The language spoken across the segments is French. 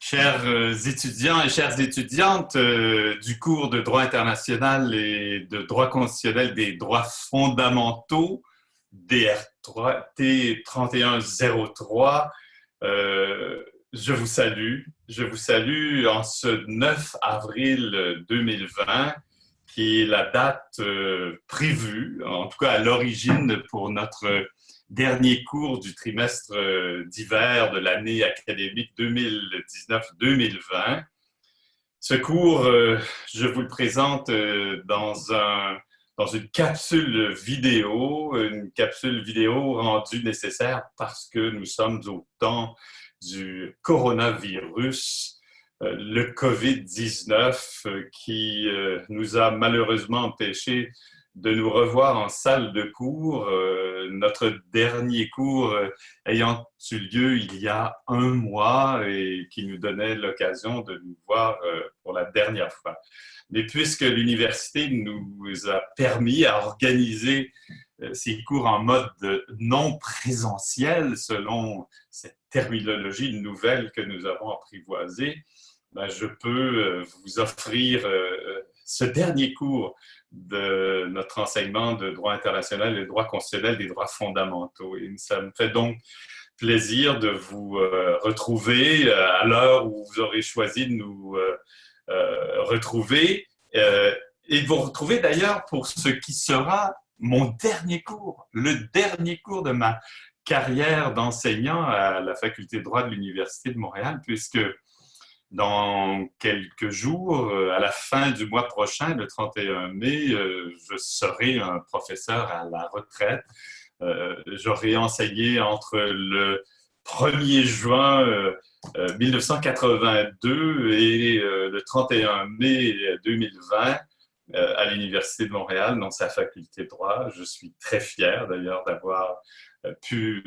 Chers étudiants et chères étudiantes du cours de droit international et de droit constitutionnel des droits fondamentaux, DR3, T3103, je vous salue. Je vous salue en ce 9 avril 2020, qui est la date prévue, en tout cas à l'origine, pour notre dernier cours du trimestre d'hiver de l'année académique 2019-2020. Ce cours, je vous le présente dans une capsule vidéo rendue nécessaire parce que nous sommes au temps du coronavirus, le COVID-19, qui nous a malheureusement empêchés de nous revoir en salle de cours, notre dernier cours ayant eu lieu il y a un mois et qui nous donnait l'occasion de nous voir pour la dernière fois. Mais puisque l'université nous a permis à organiser ces cours en mode non présentiel, selon cette terminologie nouvelle que nous avons apprivoisée, ben, je peux vous offrir ce dernier cours de notre enseignement de droit international et de droit constitutionnel des droits fondamentaux. Et ça me fait donc plaisir de vous retrouver à l'heure où vous aurez choisi de nous retrouver et de vous retrouver d'ailleurs pour ce qui sera mon dernier cours, le dernier cours de ma carrière d'enseignant à la faculté de droit de l'Université de Montréal, puisque dans quelques jours, à la fin du mois prochain, le 31 mai, je serai un professeur à la retraite. J'aurai enseigné entre le 1er juin 1982 et le 31 mai 2020 à l'Université de Montréal, dans sa faculté de droit. Je suis très fier d'ailleurs d'avoir pu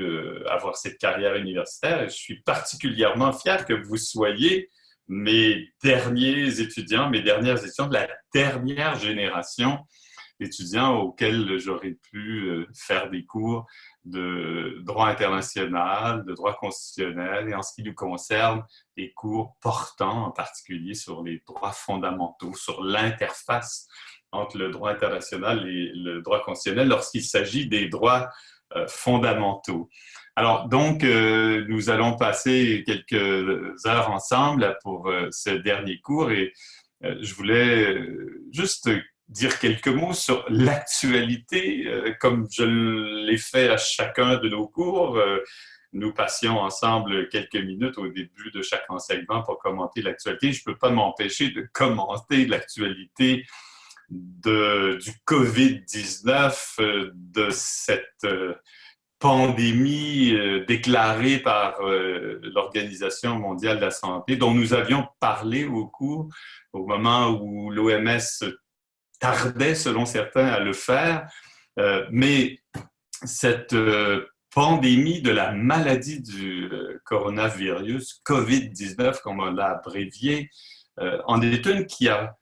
avoir cette carrière universitaire et je suis particulièrement fier que vous soyez mes derniers étudiants, mes dernières étudiants de la dernière génération d'étudiants auxquels j'aurais pu faire des cours de droit international, de droit constitutionnel et en ce qui nous concerne, des cours portant en particulier sur les droits fondamentaux, sur l'interface entre le droit international et le droit constitutionnel lorsqu'il s'agit des droits fondamentaux. Alors, donc, nous allons passer quelques heures ensemble pour ce dernier cours et je voulais juste dire quelques mots sur l'actualité, comme je l'ai fait à chacun de nos cours. Nous passions ensemble quelques minutes au début de chaque enseignement pour commenter l'actualité. Je ne peux pas m'empêcher de commenter l'actualité du COVID-19, de cette pandémie déclarée par l'Organisation mondiale de la santé, dont nous avions parlé au moment où l'OMS tardait, selon certains, à le faire. Mais cette pandémie de la maladie du coronavirus, COVID-19, comme on l'a abrévié, en est une qui a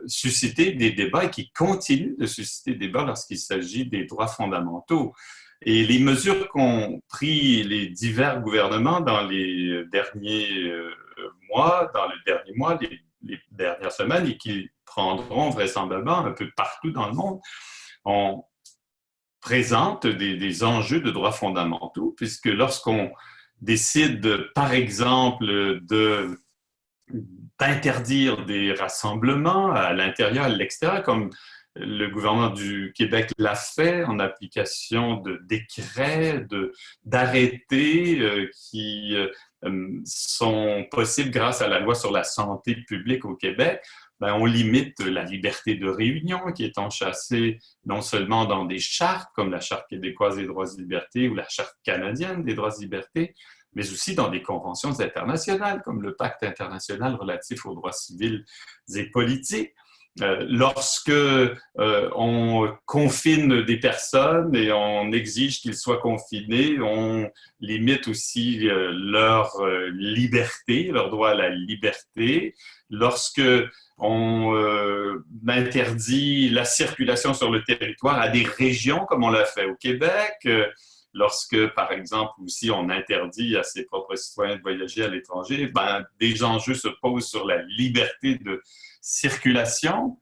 suscité des débats et qui continue de susciter des débats lorsqu'il s'agit des droits fondamentaux. Et les mesures qu'ont pris les divers gouvernements dans les derniers mois, les dernières semaines, et qui prendront vraisemblablement un peu partout dans le monde, on présente des enjeux de droits fondamentaux, puisque lorsqu'on décide, par exemple, d'interdire des rassemblements à l'intérieur et à l'extérieur, comme le gouvernement du Québec l'a fait en application de décrets, d'arrêtés qui sont possibles grâce à la loi sur la santé publique au Québec. Ben, on limite la liberté de réunion qui est enchâssée non seulement dans des chartes comme la Charte québécoise des droits et libertés ou la Charte canadienne des droits et libertés, mais aussi dans des conventions internationales comme le Pacte international relatif aux droits civils et politiques. Lorsque on confine des personnes et on exige qu'ils soient confinés, on limite aussi leur liberté, leur droit à la liberté. Lorsque on interdit la circulation sur le territoire à des régions, comme on l'a fait au Québec, lorsque, par exemple, aussi on interdit à ses propres citoyens de voyager à l'étranger, ben, des enjeux se posent sur la liberté de circulation.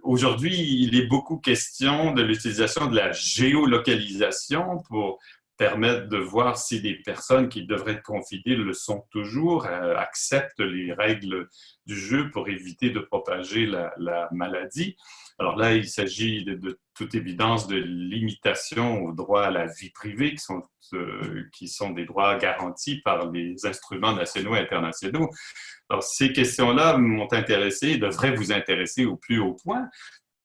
Aujourd'hui, il est beaucoup question de l'utilisation de la géolocalisation pour permettre de voir si des personnes qui devraient être confinées le sont toujours, acceptent les règles du jeu pour éviter de propager la maladie. Alors là, il s'agit de toute évidence de limitations aux droits à la vie privée qui sont des droits garantis par les instruments nationaux et internationaux. Alors, ces questions-là m'ont intéressé et devraient vous intéresser au plus haut point,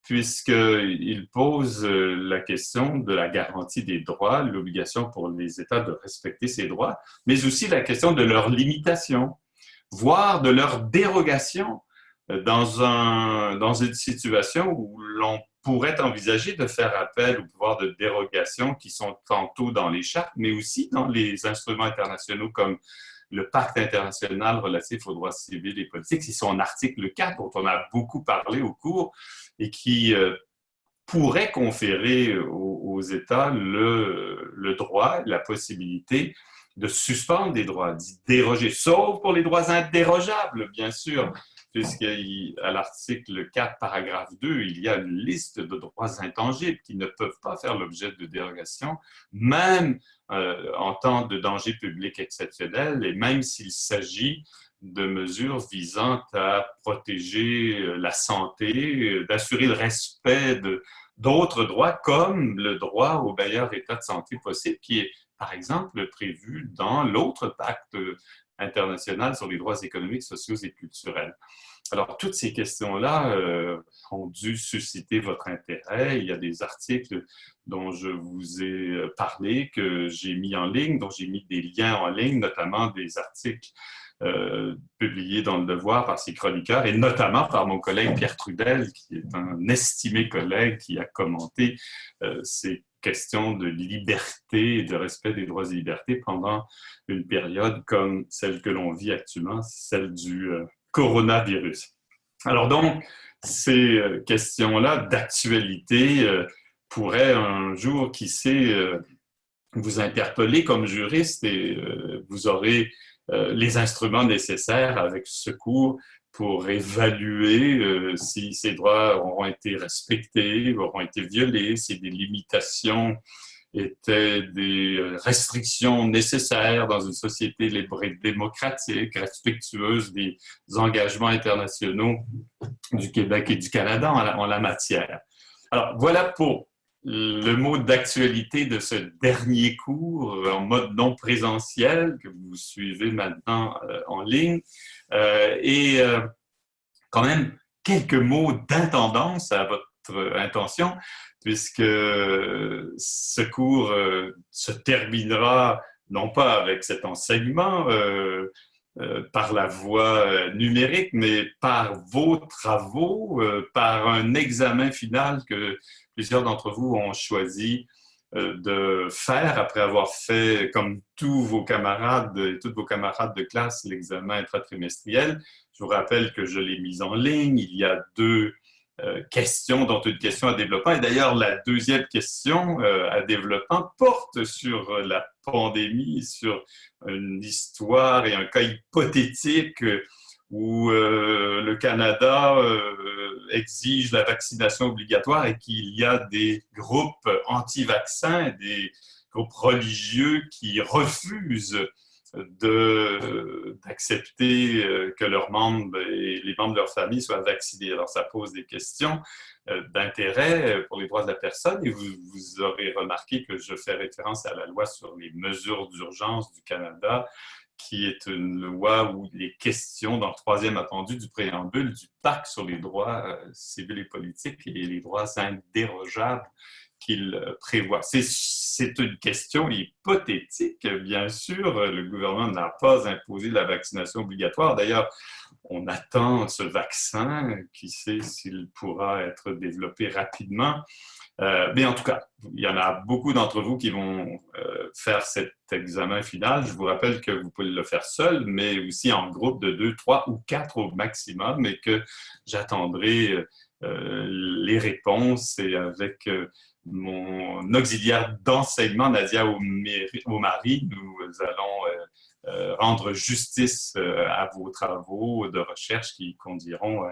puisqu'il pose la question de la garantie des droits, l'obligation pour les États de respecter ces droits, mais aussi la question de leur limitation, voire de leur dérogation dans une situation où l'on pourrait envisager de faire appel aux pouvoirs de dérogation qui sont tantôt dans les chartes, mais aussi dans les instruments internationaux comme le pacte international relatif aux droits civils et politiques. C'est son article 4 dont on a beaucoup parlé au cours et qui pourrait conférer aux États le droit, la possibilité de suspendre des droits, d'y déroger, sauf pour les droits indérogeables, bien sûr, puisqu'à l'article 4, paragraphe 2, il y a une liste de droits intangibles qui ne peuvent pas faire l'objet de dérogation, même en temps de danger public exceptionnel, et même s'il s'agit de mesures visant à protéger la santé, d'assurer le respect d'autres droits, comme le droit au meilleur état de santé possible, qui est, par exemple, prévu dans l'autre pacte international sur les droits économiques, sociaux et culturels. Alors, toutes ces questions-là ont dû susciter votre intérêt. Il y a des articles dont je vous ai parlé, que j'ai mis en ligne, dont j'ai mis des liens en ligne, notamment des articles publiés dans Le Devoir par ses chroniqueurs, et notamment par mon collègue Pierre Trudel, qui est un estimé collègue qui a commenté ces questions de liberté et de respect des droits et libertés pendant une période comme celle que l'on vit actuellement, celle du coronavirus. Alors donc, ces questions-là d'actualité pourraient un jour, qui sait, vous interpeller comme juriste, et vous aurez les instruments nécessaires avec ce cours pour évaluer si ces droits auront été respectés, auront été violés, si des limitations étaient des restrictions nécessaires dans une société libre et démocratique, respectueuse des engagements internationaux du Québec et du Canada en la matière. Alors, voilà pour le mot d'actualité de ce dernier cours en mode non présentiel que vous suivez maintenant en ligne. Quand même, quelques mots d'intendance à votre intention, puisque ce cours se terminera non pas avec cet enseignement par la voie numérique, mais par vos travaux, par un examen final que plusieurs d'entre vous ont choisi de faire après avoir fait, comme tous vos camarades et toutes vos camarades de classe, l'examen intratrimestriel. Je vous rappelle que je l'ai mis en ligne. Il y a deux questions, dont une question à développement. Et d'ailleurs, la deuxième question à développement porte sur la pandémie, sur une histoire et un cas hypothétique où le Canada exige la vaccination obligatoire et qu'il y a des groupes anti-vaccins, des groupes religieux qui refusent d'accepter que leurs membres et les membres de leur famille soient vaccinés. Alors, ça pose des questions d'intérêt pour les droits de la personne, et vous aurez remarqué que je fais référence à la loi sur les mesures d'urgence du Canada, qui est une loi où il est question, dans le troisième attendu du préambule, du pacte sur les droits civils et politiques et les droits indérogeables qu'il prévoit. C'est une question hypothétique, bien sûr. Le gouvernement n'a pas imposé la vaccination obligatoire. D'ailleurs, on attend ce vaccin, qui sait s'il pourra être développé rapidement. Mais en tout cas, il y en a beaucoup d'entre vous qui vont faire cet examen final. Je vous rappelle que vous pouvez le faire seul, mais aussi en groupe de 2, 3 ou 4 au maximum, et que j'attendrai les réponses et avec mon auxiliaire d'enseignement, Nadia Omari, nous allons rendre justice à vos travaux de recherche qui conduiront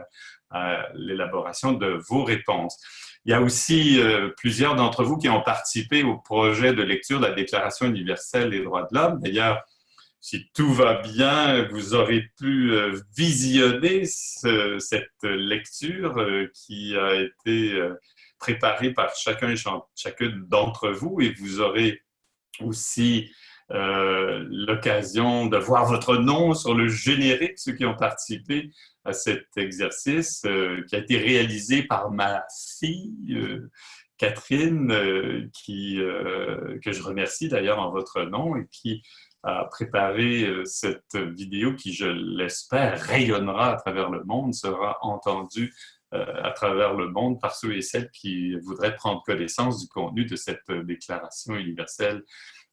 à l'élaboration de vos réponses. Il y a aussi plusieurs d'entre vous qui ont participé au projet de lecture de la Déclaration universelle des droits de l'homme. D'ailleurs, si tout va bien, vous aurez pu visionner cette lecture qui a été préparée par chacun et chacune d'entre vous, et vous aurez aussi l'occasion de voir votre nom sur le générique, ceux qui ont participé à cet exercice qui a été réalisé par ma fille Catherine, que je remercie d'ailleurs en votre nom, et qui a préparé cette vidéo qui, je l'espère, rayonnera à travers le monde, sera entendue à travers le monde par ceux et celles qui voudraient prendre connaissance du contenu de cette Déclaration universelle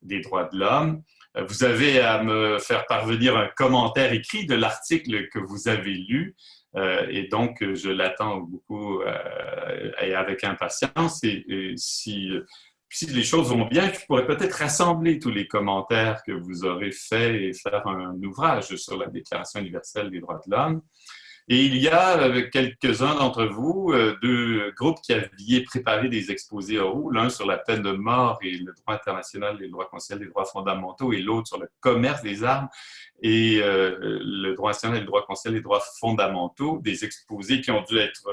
des droits de l'homme. Vous avez à me faire parvenir un commentaire écrit de l'article que vous avez lu, et donc je l'attends beaucoup et avec impatience. Et si les choses vont bien, je pourrais peut-être rassembler tous les commentaires que vous aurez faits et faire un ouvrage sur la Déclaration universelle des droits de l'homme. Et il y a quelques-uns d'entre vous, deux groupes qui avaient préparé des exposés oraux, l'un sur la peine de mort et le droit international et le droit constitutionnel des droits fondamentaux, et l'autre sur le commerce des armes et le droit national et le droit constitutionnel des droits fondamentaux, des exposés qui ont dû être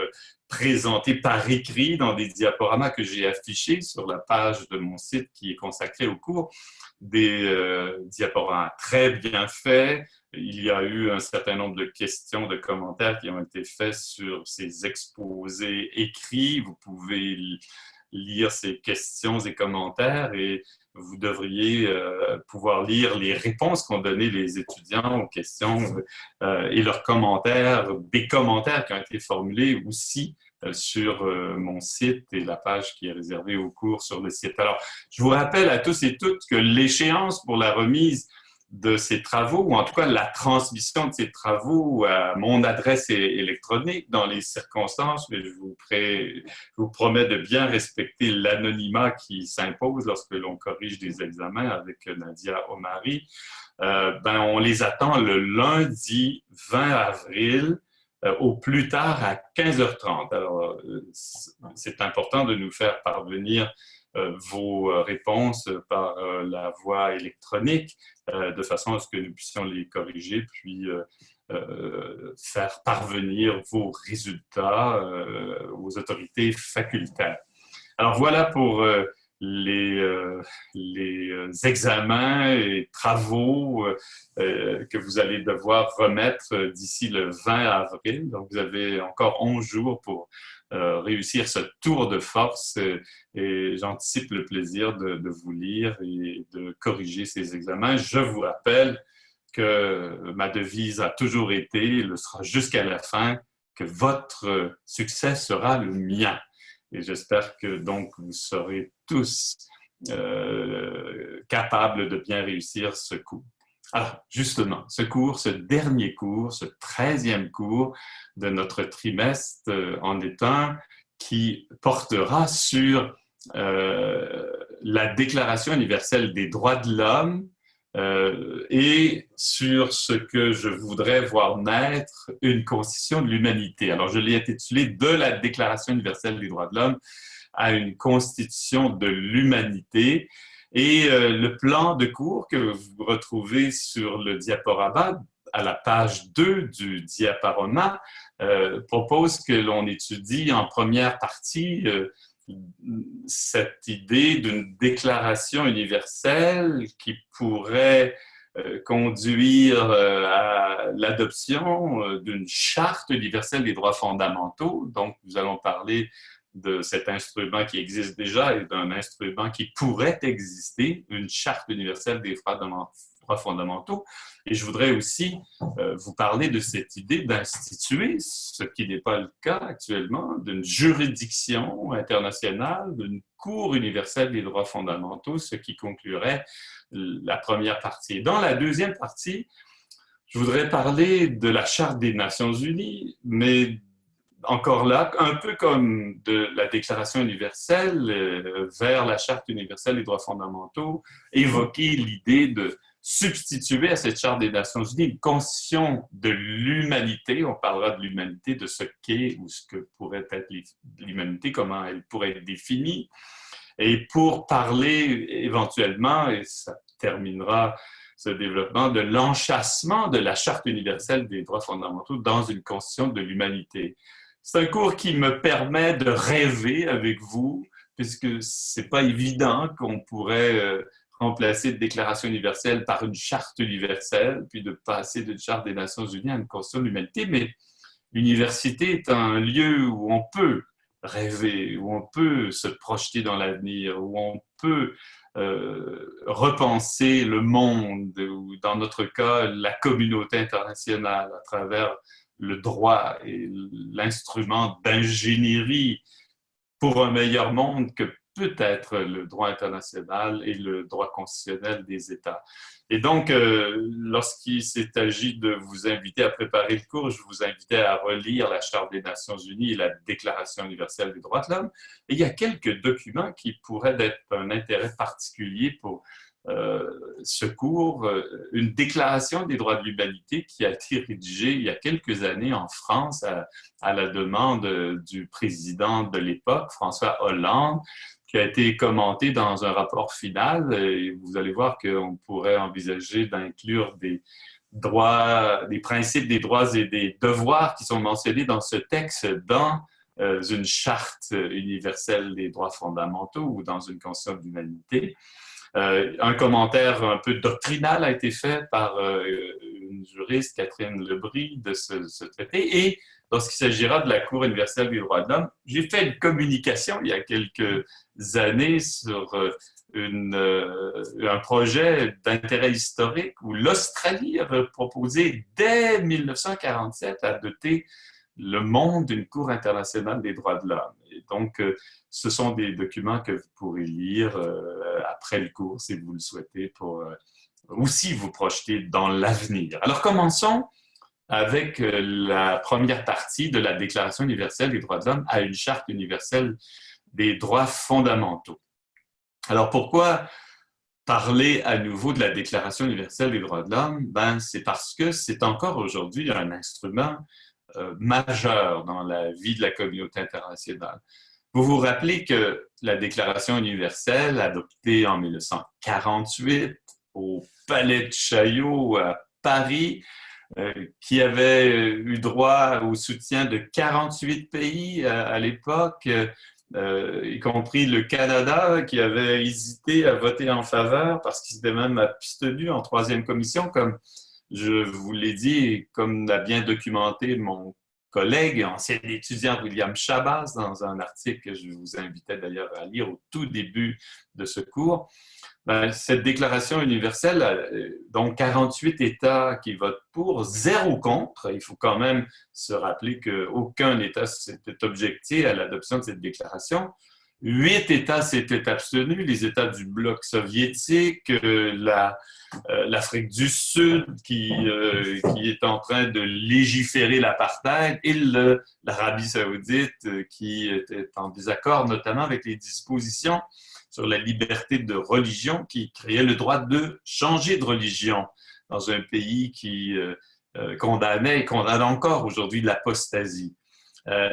présentés par écrit dans des diaporamas que j'ai affichés sur la page de mon site qui est consacrée au cours, des diaporamas très bien faits. Il y a eu un certain nombre de questions, de commentaires qui ont été faits sur ces exposés écrits. Vous pouvez lire ces questions et commentaires, et vous devriez pouvoir lire les réponses qu'ont données les étudiants aux questions et leurs commentaires, des commentaires qui ont été formulés aussi sur mon site et la page qui est réservée aux cours sur le site. Alors, je vous rappelle à tous et toutes que l'échéance pour la remise de ces travaux, ou en tout cas la transmission de ces travaux à mon adresse électronique dans les circonstances, mais je vous promets de bien respecter l'anonymat qui s'impose lorsque l'on corrige des examens avec Nadia Omari. On les attend le lundi 20 avril au plus tard à 15h30. Alors, c'est important de nous faire parvenir vos réponses par la voie électronique de façon à ce que nous puissions les corriger, puis faire parvenir vos résultats aux autorités facultaires. Alors voilà pour les examens et travaux que vous allez devoir remettre d'ici le 20 avril. Donc, vous avez encore 11 jours pour réussir ce tour de force, et j'anticipe le plaisir de vous lire et de corriger ces examens. Je vous rappelle que ma devise a toujours été, et le sera jusqu'à la fin, que votre succès sera le mien. Et j'espère que donc vous serez tous capables de bien réussir ce cours. Alors, justement, ce dernier cours, ce 13e cours de notre trimestre en est un qui portera sur la Déclaration universelle des droits de l'homme et sur ce que je voudrais voir naître une constitution de l'humanité. Alors, je l'ai intitulé « De la Déclaration universelle des droits de l'homme à une constitution de l'humanité ». Et le plan de cours que vous retrouvez sur le diaporama, à la page 2 du diaporama, propose que l'on étudie en première partie cette idée d'une déclaration universelle qui pourrait conduire à l'adoption d'une charte universelle des droits fondamentaux. Donc, nous allons parler de cet instrument qui existe déjà et d'un instrument qui pourrait exister, une charte universelle des droits fondamentaux. Et je voudrais aussi vous parler de cette idée d'instituer, ce qui n'est pas le cas actuellement, d'une juridiction internationale, d'une Cour universelle des droits fondamentaux, ce qui conclurait la première partie. Dans la deuxième partie, je voudrais parler de la Charte des Nations unies, mais encore là, un peu comme de la Déclaration universelle vers la Charte universelle des droits fondamentaux, évoquer l'idée de substituer à cette Charte des Nations unies une constitution de l'humanité. On parlera de l'humanité, de ce qu'est ou ce que pourrait être l'humanité, comment elle pourrait être définie. Et pour parler éventuellement, et ça terminera ce développement, de l'enchâssement de la Charte universelle des droits fondamentaux dans une constitution de l'humanité. C'est un cours qui me permet de rêver avec vous, puisque c'est pas évident qu'on pourrait remplacer une déclaration universelle par une charte universelle, puis de passer d'une charte des Nations unies à une constitution de l'humanité, mais l'université est un lieu où on peut rêver, où on peut se projeter dans l'avenir, où on peut repenser le monde, ou dans notre cas, la communauté internationale à travers le droit et l'instrument d'ingénierie pour un meilleur monde que peut être le droit international et le droit constitutionnel des États. Et donc, lorsqu'il s'est agi de vous inviter à préparer le cours, je vous invitais à relire la Charte des Nations unies et la Déclaration universelle des droits de l'homme. Et il y a quelques documents qui pourraient être d'un intérêt particulier pour ce cours, une déclaration des droits de l'humanité qui a été rédigée il y a quelques années en France à la demande du président de l'époque, François Hollande, qui a été commentée dans un rapport final. Et vous allez voir qu'on pourrait envisager d'inclure des droits, des principes des droits et des devoirs qui sont mentionnés dans ce texte dans une charte universelle des droits fondamentaux ou dans une constitution de l'humanité. Un commentaire un peu doctrinal a été fait par une juriste, Catherine Lebris, de ce traité. Et lorsqu'il s'agira de la Cour universelle des droits de l'homme, j'ai fait une communication il y a quelques années sur un projet d'intérêt historique où l'Australie avait proposé dès 1947 à doter le monde d'une Cour internationale des droits de l'homme. Et donc, ce sont des documents que vous pourrez lire après le cours, si vous le souhaitez, pour aussi vous projeter dans l'avenir. Alors, commençons avec la première partie de la Déclaration universelle des droits de l'homme à une Charte universelle des droits fondamentaux. Alors, pourquoi parler à nouveau de la Déclaration universelle des droits de l'homme? C'est parce que c'est encore aujourd'hui un instrument majeur dans la vie de la communauté internationale. Vous vous rappelez que la Déclaration universelle, adoptée en 1948 au Palais de Chaillot à Paris, qui avait eu droit au soutien de 48 pays à l'époque, y compris le Canada, qui avait hésité à voter en faveur parce qu'il s'était même abstenu en troisième commission, comme je vous l'ai dit, et comme l'a bien documenté mon collègue, ancien étudiant William Chabas, dans un article que je vous invitais d'ailleurs à lire au tout début de ce cours. Cette déclaration universelle, dont 48 États qui votent pour, 0 contre. Il faut quand même se rappeler qu'aucun État s'était objecté à l'adoption de cette déclaration. 8 États s'étaient abstenus, les États du bloc soviétique, l'Afrique du Sud qui est en train de légiférer l'apartheid et l'Arabie saoudite qui était en désaccord notamment avec les dispositions sur la liberté de religion qui créait le droit de changer de religion dans un pays qui condamnait et condamne encore aujourd'hui l'apostasie.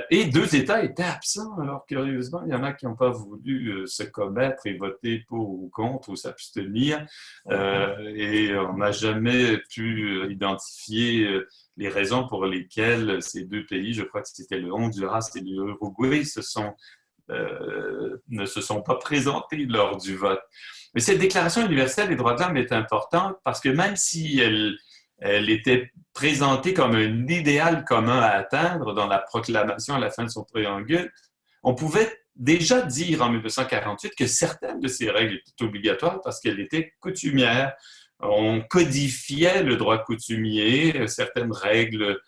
Et 2 États étaient absents. Alors, curieusement, il y en a qui n'ont pas voulu se commettre et voter pour ou contre ou s'abstenir. Et on n'a jamais pu identifier les raisons pour lesquelles ces 2 pays, je crois que c'était le Honduras et l'Uruguay, ne se sont pas présentés lors du vote. Mais cette Déclaration universelle des droits de l'homme est importante parce que même si elle était présentée comme un idéal commun à atteindre dans la proclamation à la fin de son préambule, on pouvait déjà dire en 1948 que certaines de ces règles étaient obligatoires parce qu'elles étaient coutumières. On codifiait le droit coutumier, certaines règles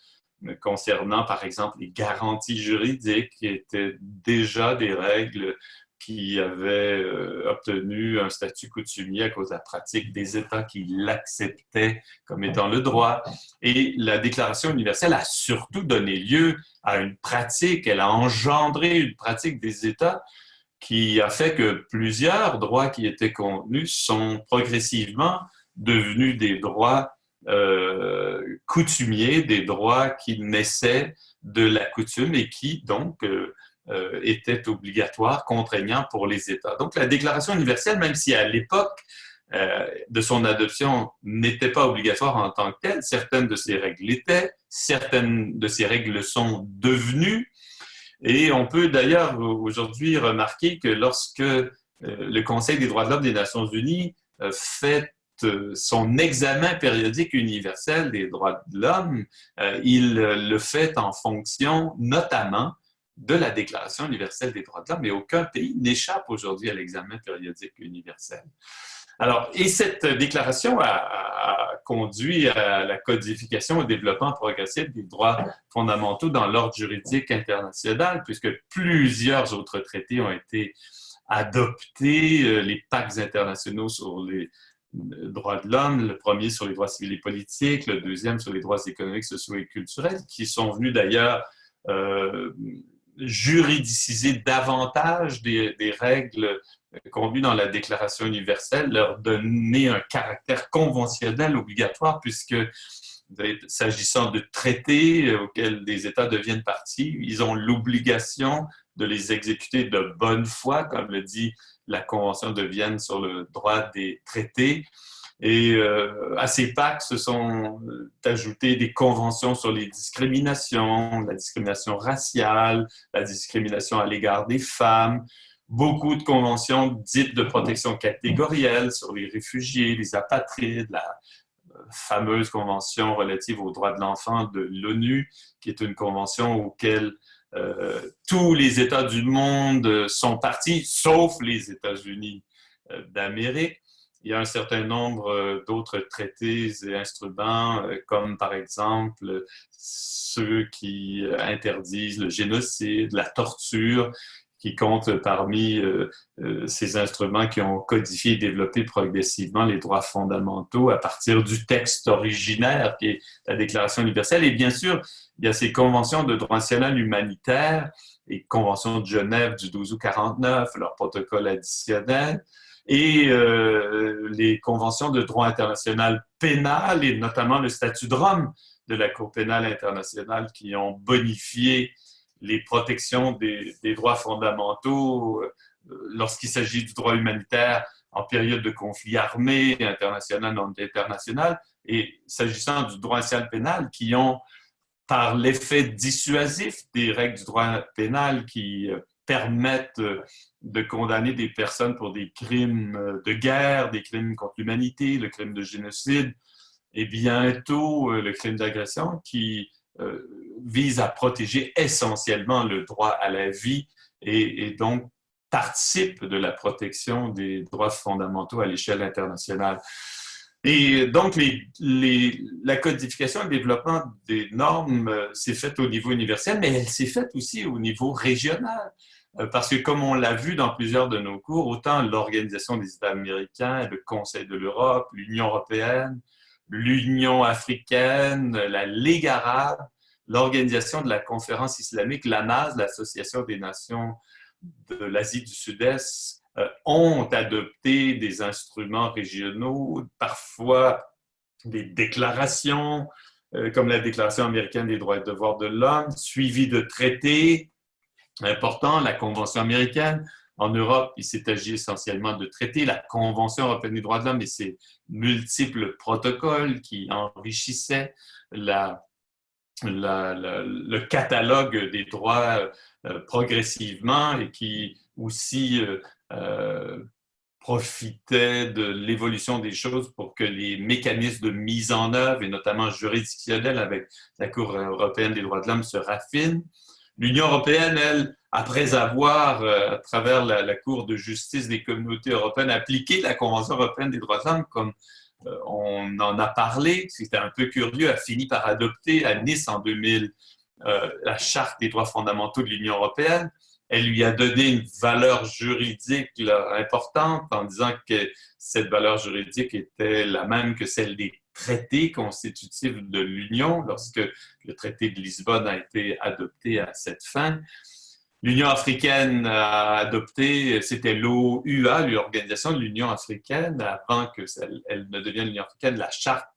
concernant, par exemple, les garanties juridiques qui étaient déjà des règles qui avait obtenu un statut coutumier à cause de la pratique des États qui l'acceptaient comme étant le droit. Et la Déclaration universelle a surtout donné lieu à une pratique, elle a engendré une pratique des États qui a fait que plusieurs droits qui étaient contenus sont progressivement devenus des droits coutumiers, des droits qui naissaient de la coutume et qui donc étaient obligatoires, contraignants pour les États. Donc la Déclaration universelle, même si à l'époque de son adoption n'était pas obligatoire en tant que telle, certaines de ces règles l'étaient, certaines de ces règles le sont devenues. Et on peut d'ailleurs aujourd'hui remarquer que lorsque le Conseil des droits de l'homme des Nations unies fait son examen périodique universel des droits de l'homme, il le fait en fonction notamment de la Déclaration universelle des droits de l'homme, et aucun pays n'échappe aujourd'hui à l'examen périodique universel. Alors, et cette déclaration a conduit à la codification et au développement progressif des droits fondamentaux dans l'ordre juridique international, puisque plusieurs autres traités ont été adoptés, les pactes internationaux sur les droits de l'homme, le premier sur les droits civils et politiques, le deuxième sur les droits économiques, sociaux et culturels, qui sont venus d'ailleurs juridiciser davantage des règles contenues dans la Déclaration universelle, leur donner un caractère conventionnel obligatoire, puisque s'agissant de traités auxquels des États deviennent parties, ils ont l'obligation de les exécuter de bonne foi, comme le dit la Convention de Vienne sur le droit des traités. Et à ces pactes se sont ajoutées des conventions sur les discriminations, la discrimination raciale, la discrimination à l'égard des femmes, beaucoup de conventions dites de protection catégorielle sur les réfugiés, les apatrides, la fameuse convention relative aux droits de l'enfant de l'ONU, qui est une convention auquel tous les États du monde sont partis, sauf les États-Unis d'Amérique. Il y a un certain nombre d'autres traités et instruments, comme par exemple ceux qui interdisent le génocide, la torture, qui comptent parmi ces instruments qui ont codifié et développé progressivement les droits fondamentaux à partir du texte originaire, qui est la Déclaration universelle. Et bien sûr, il y a ces conventions de droit national humanitaire et conventions de Genève du 12 août 49, leur protocole additionnel, et les conventions de droit international pénal, et notamment le statut de Rome de la Cour pénale internationale, qui ont bonifié les protections des droits fondamentaux lorsqu'il s'agit du droit humanitaire en période de conflit armé, international, non international, et s'agissant du droit national pénal, qui ont, par l'effet dissuasif des règles du droit pénal qui permettent de condamner des personnes pour des crimes de guerre, des crimes contre l'humanité, le crime de génocide, et bientôt le crime d'agression, qui vise à protéger essentiellement le droit à la vie et donc participe de la protection des droits fondamentaux à l'échelle internationale. Et donc, la codification et le développement des normes s'est fait au niveau universel, mais elle s'est faite aussi au niveau régional. Parce que, comme on l'a vu dans plusieurs de nos cours, autant l'Organisation des États américains, le Conseil de l'Europe, l'Union européenne, l'Union africaine, la Ligue arabe, l'Organisation de la Conférence islamique, l'ANAS, l'Association des nations de l'Asie du Sud-Est, ont adopté des instruments régionaux, parfois des déclarations, comme la Déclaration américaine des droits et devoirs de l'homme, suivies de traités importants, la Convention américaine. En Europe, il s'est agi essentiellement de traités, la Convention européenne des droits de l'homme et ses multiples protocoles qui enrichissaient le catalogue des droits progressivement et qui aussi profitaient de l'évolution des choses pour que les mécanismes de mise en œuvre, et notamment juridictionnels avec la Cour européenne des droits de l'homme, se raffinent. L'Union européenne, elle, après avoir, à travers la Cour de justice des communautés européennes, appliqué la Convention européenne des droits de l'homme, comme on en a parlé, c'était un peu curieux, a fini par adopter à Nice en 2000 la Charte des droits fondamentaux de l'Union européenne. Elle lui a donné une valeur juridique là, importante en disant que cette valeur juridique était la même que celle des traités constitutifs de l'Union lorsque le traité de Lisbonne a été adopté à cette fin. L'Union africaine a adopté, c'était l'OUA, l'Organisation de l'Union africaine, avant qu'elle ne devienne l'Union africaine, la Charte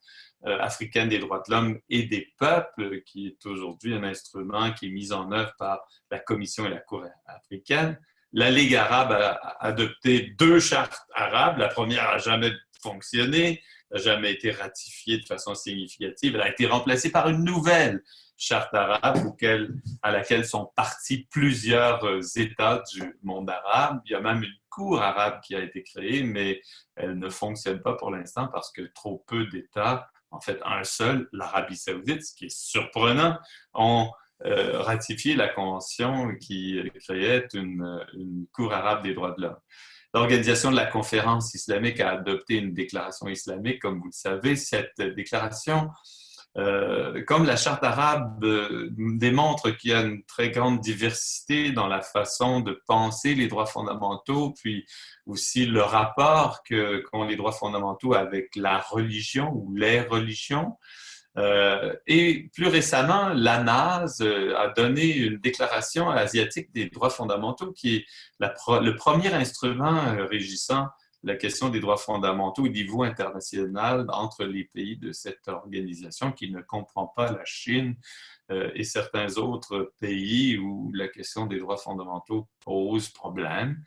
africaine des droits de l'homme et des peuples, qui est aujourd'hui un instrument qui est mis en œuvre par la Commission et la Cour africaine. La Ligue arabe a adopté 2 chartes arabes. La première n'a jamais fonctionné, n'a jamais été ratifiée de façon significative. Elle a été remplacée par une nouvelle charte arabe à laquelle sont partis plusieurs États du monde arabe. Il y a même une cour arabe qui a été créée, mais elle ne fonctionne pas pour l'instant parce que trop peu d'États, en fait un seul, l'Arabie saoudite, ce qui est surprenant, ont ratifié la convention qui créait une cour arabe des droits de l'homme. L'Organisation de la conférence islamique a adopté une déclaration islamique, comme vous le savez. Cette déclaration, comme la charte arabe démontre qu'il y a une très grande diversité dans la façon de penser les droits fondamentaux, puis aussi le rapport qu'ont les droits fondamentaux avec la religion ou les religions. Et plus récemment, l'ANAS a donné une déclaration asiatique des droits fondamentaux qui est le premier instrument régissant la question des droits fondamentaux au niveau international entre les pays de cette organisation qui ne comprend pas la Chine et certains autres pays où la question des droits fondamentaux pose problème.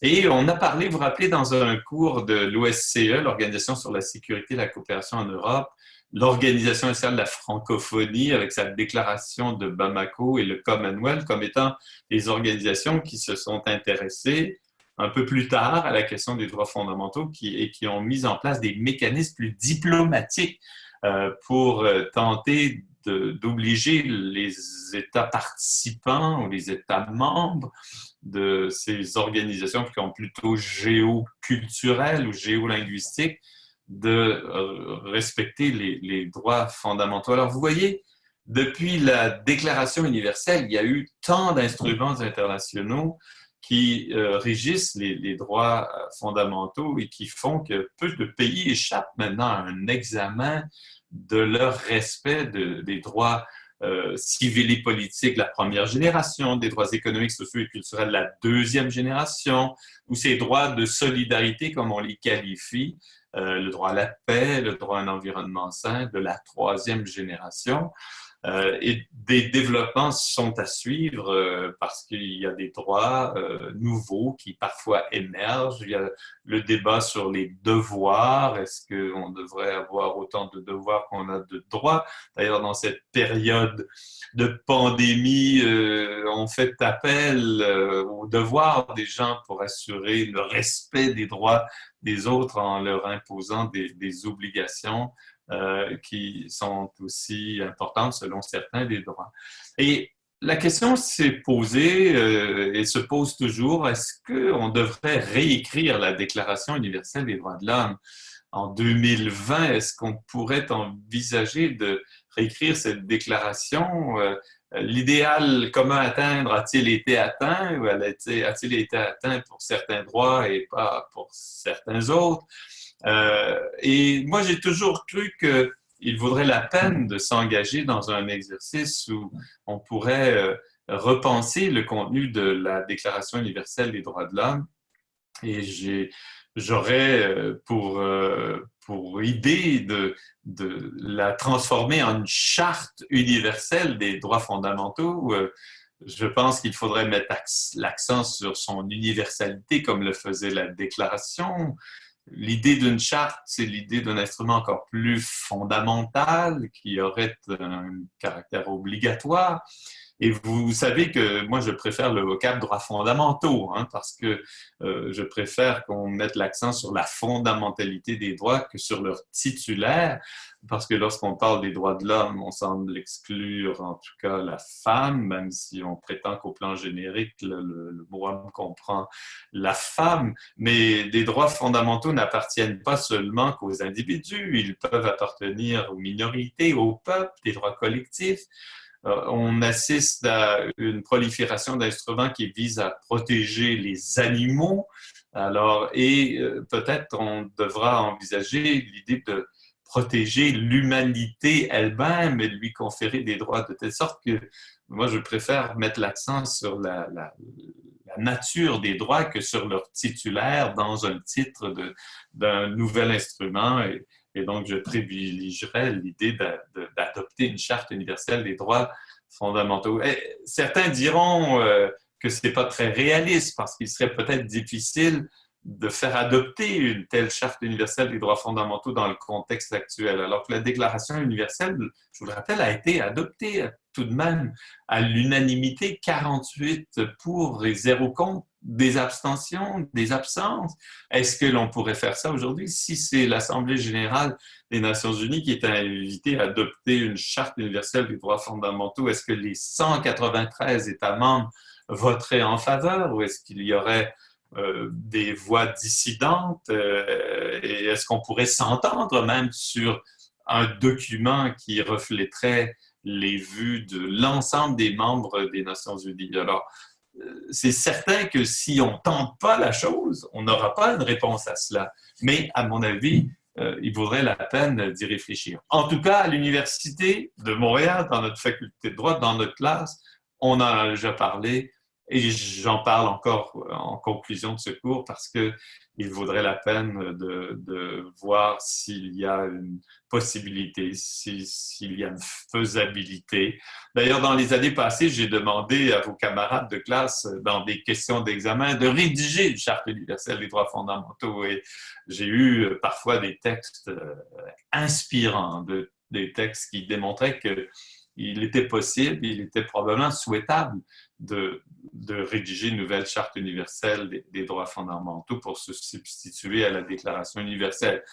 Et on a parlé, vous vous rappelez, dans un cours de l'OSCE, l'Organisation sur la sécurité et la coopération en Europe, l'Organisation nationale de la francophonie avec sa déclaration de Bamako et le Commonwealth comme étant des organisations qui se sont intéressées un peu plus tard à la question des droits fondamentaux et qui ont mis en place des mécanismes plus diplomatiques pour tenter d'obliger les États participants ou les États membres de ces organisations qui sont plutôt géoculturelles ou géolinguistiques de respecter les droits fondamentaux. Alors, vous voyez, depuis la Déclaration universelle, il y a eu tant d'instruments internationaux qui régissent les droits fondamentaux et qui font que peu de pays échappent maintenant à un examen de leur respect des droits civils et politiques de la première génération, des droits économiques, sociaux et culturels de la deuxième génération, ou ces droits de solidarité, comme on les qualifie, le droit à la paix, le droit à un environnement sain de la troisième génération. Et des développements sont à suivre parce qu'il y a des droits nouveaux qui parfois émergent. Il y a le débat sur les devoirs. Est-ce qu'on devrait avoir autant de devoirs qu'on a de droits? D'ailleurs, dans cette période de pandémie, on fait appel aux devoirs des gens pour assurer le respect des droits des autres en leur imposant des obligations qui sont aussi importantes selon certains des droits. Et la question s'est posée et se pose toujours, est-ce qu'on devrait réécrire la Déclaration universelle des droits de l'homme en 2020? Est-ce qu'on pourrait envisager de réécrire cette déclaration? L'idéal commun à atteindre a-t-il été atteint ou a-t-il été atteint pour certains droits et pas pour certains autres? Et moi, j'ai toujours cru qu'il vaudrait la peine de s'engager dans un exercice où on pourrait repenser le contenu de la Déclaration universelle des droits de l'homme. Et j'aurais pour idée de la transformer en une charte universelle des droits fondamentaux. Je pense qu'il faudrait mettre l'accent sur son universalité comme le faisait la Déclaration. L'idée d'une charte, c'est l'idée d'un instrument encore plus fondamental qui aurait un caractère obligatoire. Et vous savez que moi, je préfère le vocable droits fondamentaux, hein, parce que je préfère qu'on mette l'accent sur la fondamentalité des droits que sur leur titulaire, parce que lorsqu'on parle des droits de l'homme, on semble exclure en tout cas la femme, même si on prétend qu'au plan générique, le mot homme comprend la femme. Mais les droits fondamentaux n'appartiennent pas seulement qu'aux individus, ils peuvent appartenir aux minorités, aux peuples, des droits collectifs. On assiste à une prolifération d'instruments qui visent à protéger les animaux. Alors, et peut-être on devra envisager l'idée de protéger l'humanité elle-même et lui conférer des droits de telle sorte que moi, je préfère mettre l'accent sur la nature des droits que sur leur titulaire dans un titre d'un nouvel instrument. Et donc, je privilégierais l'idée d'adopter une charte universelle des droits fondamentaux. Et certains diront que ce n'est pas très réaliste parce qu'il serait peut-être difficile de faire adopter une telle charte universelle des droits fondamentaux dans le contexte actuel, alors que la Déclaration universelle, je vous le rappelle, a été adoptée tout de même à l'unanimité, 48 pour et 0 contre, des abstentions, des absences. Est-ce que l'on pourrait faire ça aujourd'hui si c'est l'Assemblée générale des Nations unies qui est invitée à adopter une charte universelle des droits fondamentaux? Est-ce que les 193 États membres voteraient en faveur ou est-ce qu'il y aurait des voix dissidentes et est-ce qu'on pourrait s'entendre même sur un document qui reflèterait les vues de l'ensemble des membres des Nations unies? Alors, c'est certain que si on ne tente pas la chose, on n'aura pas une réponse à cela. Mais à mon avis, il vaudrait la peine d'y réfléchir. En tout cas, à l'Université de Montréal, dans notre faculté de droit, dans notre classe, on en a déjà parlé. Et j'en parle encore en conclusion de ce cours parce qu'il vaudrait la peine de voir s'il y a une possibilité, s'il y a une faisabilité. D'ailleurs, dans les années passées, j'ai demandé à vos camarades de classe, dans des questions d'examen, de rédiger une charte universelle des droits fondamentaux. Et j'ai eu parfois des textes inspirants, des textes qui démontraient qu'il était possible, il était probablement souhaitable de rédiger une nouvelle charte universelle des droits fondamentaux pour se substituer à la Déclaration universelle.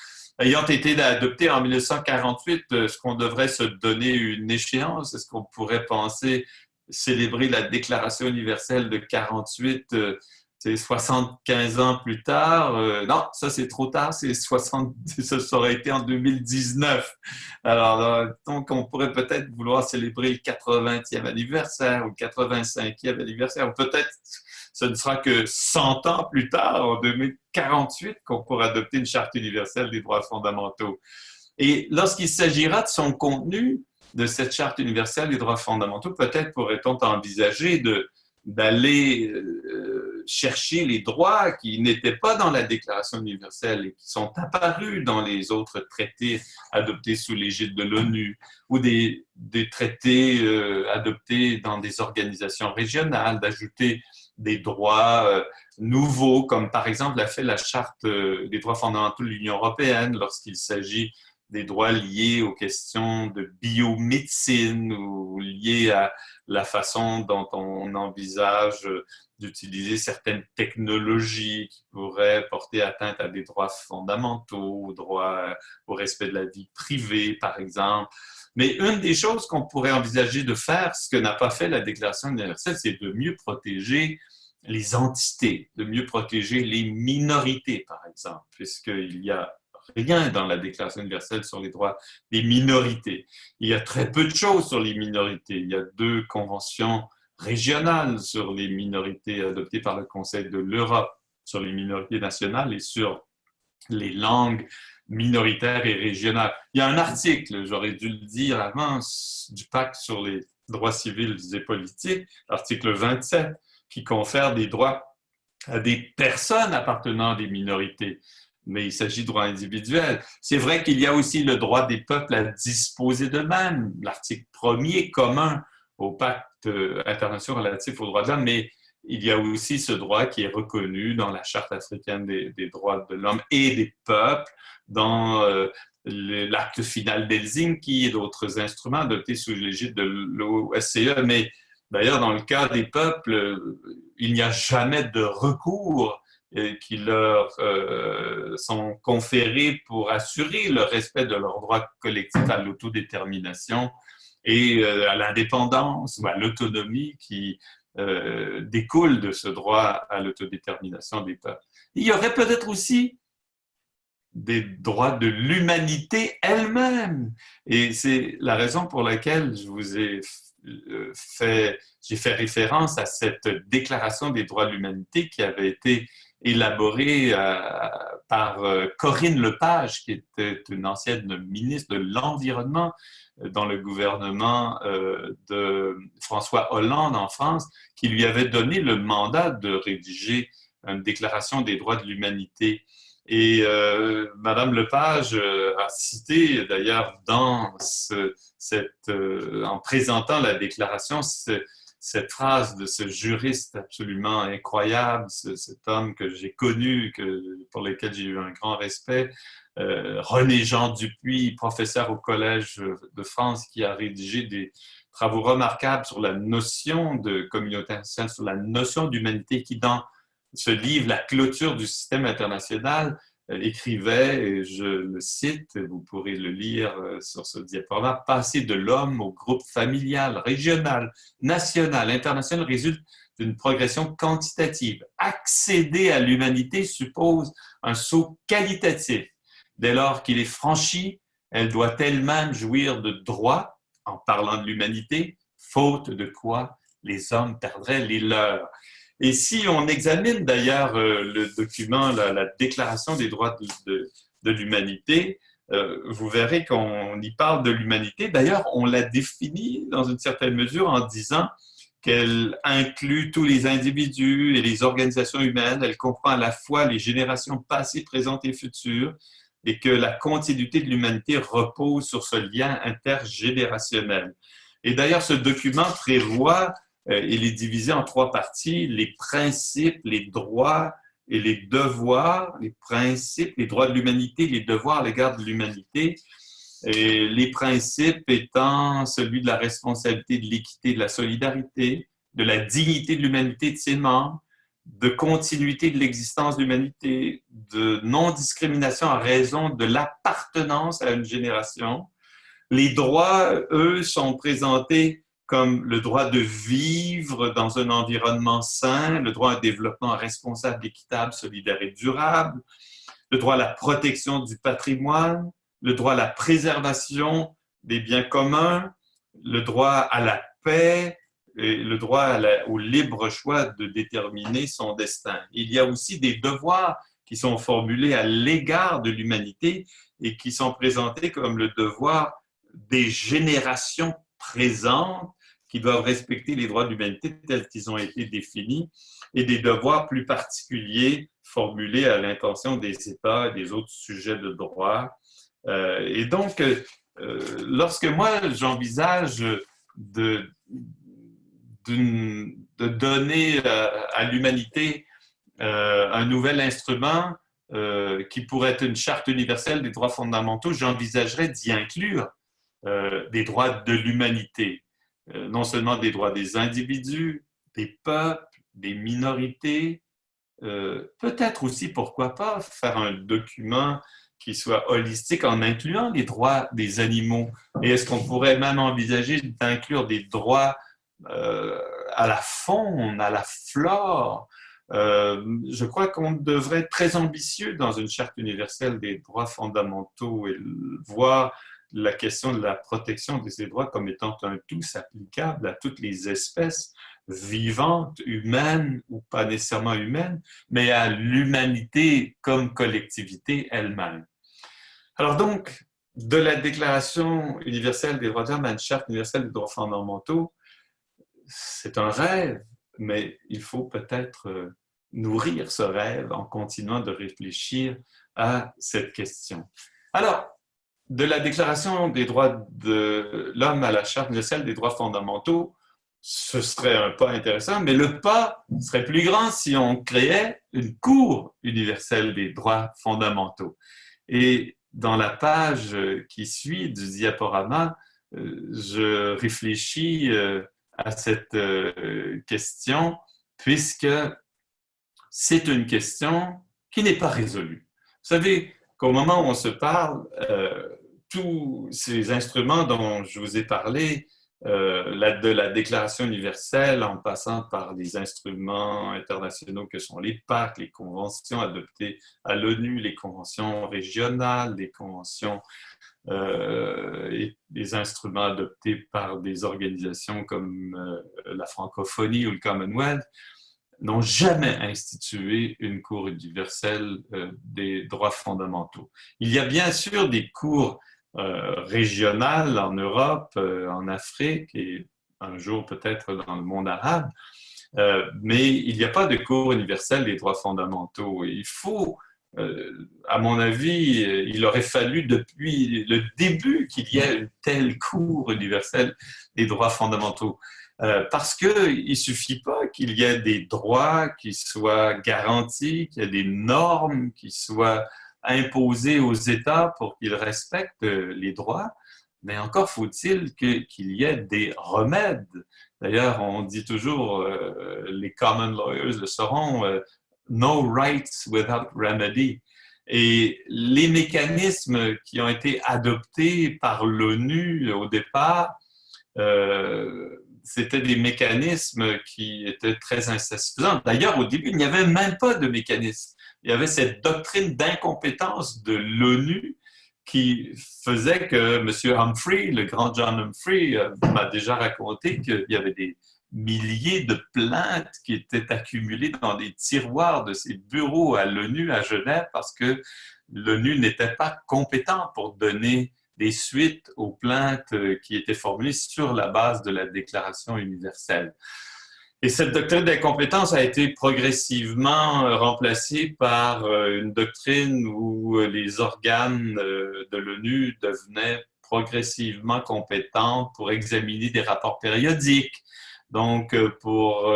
Ayant été adoptée en 1948, est-ce qu'on devrait se donner une échéance? Est-ce qu'on pourrait penser célébrer la Déclaration universelle de 48 c'est 75 ans plus tard? Non, ça c'est trop tard, ça aurait été en 2019. Alors, donc on pourrait peut-être vouloir célébrer le 80e anniversaire ou le 85e anniversaire, ou peut-être ce ne sera que 100 ans plus tard, en 2048, qu'on pourra adopter une charte universelle des droits fondamentaux. Et lorsqu'il s'agira de son contenu, de cette charte universelle des droits fondamentaux, peut-être pourrait-on envisager d'aller chercher les droits qui n'étaient pas dans la Déclaration universelle et qui sont apparus dans les autres traités adoptés sous l'égide de l'ONU ou des traités adoptés dans des organisations régionales, d'ajouter des droits nouveaux, comme par exemple l'a fait la Charte des droits fondamentaux de l'Union européenne lorsqu'il s'agit des droits liés aux questions de biomédecine ou liés à la façon dont on envisage d'utiliser certaines technologies qui pourraient porter atteinte à des droits fondamentaux, au respect de la vie privée, par exemple. Mais une des choses qu'on pourrait envisager de faire, ce que n'a pas fait la Déclaration universelle, c'est de mieux protéger les entités, de mieux protéger les minorités, par exemple, puisqu'il y a rien dans la Déclaration universelle sur les droits des minorités. Il y a très peu de choses sur les minorités. Il y a 2 conventions régionales sur les minorités adoptées par le Conseil de l'Europe, sur les minorités nationales et sur les langues minoritaires et régionales. Il y a un article, j'aurais dû le dire avant, du Pacte sur les droits civils et politiques, l'article 27, qui confère des droits à des personnes appartenant à des minorités. Mais il s'agit de droits individuels. C'est vrai qu'il y a aussi le droit des peuples à disposer d'eux-mêmes, l'article 1er commun au pacte international relatif aux droits de l'homme, mais il y a aussi ce droit qui est reconnu dans la Charte africaine des droits de l'homme et des peuples, dans l'acte final d'Helsinki et d'autres instruments adoptés sous l'égide de l'OSCE. Mais d'ailleurs, dans le cas des peuples, il n'y a jamais de recours qui leur sont conférés pour assurer le respect de leurs droits collectifs à l'autodétermination et à l'indépendance ou à l'autonomie qui découle de ce droit à l'autodétermination des peuples. Il y aurait peut-être aussi des droits de l'humanité elle-même. Et c'est la raison pour laquelle j'ai fait référence à cette Déclaration des droits de l'humanité qui avait été élaborée par Corinne Lepage, qui était une ancienne ministre de l'Environnement dans le gouvernement de François Hollande en France, qui lui avait donné le mandat de rédiger une déclaration des droits de l'humanité. Et Madame Lepage a cité d'ailleurs en présentant la déclaration cette phrase de ce juriste absolument incroyable, cet homme que j'ai connu, pour lequel j'ai eu un grand respect, René-Jean Dupuis, professeur au Collège de France, qui a rédigé des travaux remarquables sur la notion de communauté internationale, sur la notion d'humanité, qui dans ce livre, La clôture du système international, écrivait, et je le cite, vous pourrez le lire sur ce diaporama, passer de l'homme au groupe familial, régional, national, international résulte d'une progression quantitative. Accéder à l'humanité suppose un saut qualitatif. Dès lors qu'il est franchi, elle doit elle-même jouir de droits, en parlant de l'humanité, faute de quoi les hommes perdraient les leurs. Et si on examine d'ailleurs le document, la Déclaration des droits de l'humanité, vous verrez qu'on y parle de l'humanité. D'ailleurs, on la définit dans une certaine mesure en disant qu'elle inclut tous les individus et les organisations humaines. Elle comprend à la fois les générations passées, présentes et futures, et que la continuité de l'humanité repose sur ce lien intergénérationnel. Et d'ailleurs, ce document prévoit, il est divisé en 3 parties, les principes, les droits et les devoirs, les principes, les droits de l'humanité, les devoirs à l'égard de l'humanité, et les principes étant celui de la responsabilité, de l'équité, de la solidarité, de la dignité de l'humanité de ses membres, de continuité de l'existence de l'humanité, de non-discrimination à raison de l'appartenance à une génération. Les droits, eux, sont présentés comme le droit de vivre dans un environnement sain, le droit à un développement responsable, équitable, solidaire et durable, le droit à la protection du patrimoine, le droit à la préservation des biens communs, le droit à la paix et le droit au libre choix de déterminer son destin. Il y a aussi des devoirs qui sont formulés à l'égard de l'humanité et qui sont présentés comme le devoir des générations présentes qui doivent respecter les droits de l'humanité tels qu'ils ont été définis et des devoirs plus particuliers formulés à l'intention des États et des autres sujets de droit. Et donc, lorsque moi j'envisage de donner à l'humanité un nouvel instrument qui pourrait être une charte universelle des droits fondamentaux, j'envisagerais d'y inclure des droits de l'humanité, non seulement des droits des individus, des peuples, des minorités, peut-être aussi, pourquoi pas, faire un document qui soit holistique en incluant les droits des animaux. Et est-ce qu'on pourrait même envisager d'inclure des droits à la faune, à la flore? Je crois qu'on devrait être très ambitieux dans une charte universelle des droits fondamentaux et voir la question de la protection de ces droits comme étant un tout applicable à toutes les espèces vivantes, humaines ou pas nécessairement humaines, mais à l'humanité comme collectivité elle-même. Alors donc, de la Déclaration universelle des droits de l'homme à une charte universelle des droits fondamentaux, c'est un rêve, mais il faut peut-être nourrir ce rêve en continuant de réfléchir à cette question. Alors, de la Déclaration des droits de l'homme à la Charte universelle des droits fondamentaux, ce serait un pas intéressant, mais le pas serait plus grand si on créait une Cour universelle des droits fondamentaux. Et dans la page qui suit du diaporama, je réfléchis à cette question, puisque c'est une question qui n'est pas résolue. Vous savez qu'au moment où on se parle, tous ces instruments dont je vous ai parlé de la Déclaration universelle en passant par des instruments internationaux que sont les pactes, les conventions adoptées à l'ONU, les conventions régionales, les conventions et des instruments adoptés par des organisations comme la francophonie ou le Commonwealth, n'ont jamais institué une Cour universelle des droits fondamentaux. Il y a bien sûr des cours régionales en Europe, en Afrique et un jour peut-être dans le monde arabe, mais il n'y a pas de Cour universelle des droits fondamentaux. Et il faut, à mon avis, il aurait fallu depuis le début qu'il y ait une telle Cour universelle des droits fondamentaux. Parce qu'il ne suffit pas qu'il y ait des droits qui soient garantis, qu'il y ait des normes qui soient imposées aux États pour qu'ils respectent les droits, mais encore faut-il qu'il y ait des remèdes. D'ailleurs, on dit toujours, les common lawyers le sauront, no rights without remedy. Et les mécanismes qui ont été adoptés par l'ONU au départ, c'était des mécanismes qui étaient très insatisfaisants. D'ailleurs, au début, il n'y avait même pas de mécanisme. Il y avait cette doctrine d'incompétence de l'ONU qui faisait que M. Humphrey, le grand John Humphrey, m'a déjà raconté qu'il y avait des milliers de plaintes qui étaient accumulées dans des tiroirs de ses bureaux à l'ONU à Genève parce que l'ONU n'était pas compétent pour donner des suites aux plaintes qui étaient formulées sur la base de la Déclaration universelle. Et cette doctrine d'incompétence a été progressivement remplacée par une doctrine où les organes de l'ONU devenaient progressivement compétents pour examiner des rapports périodiques, donc pour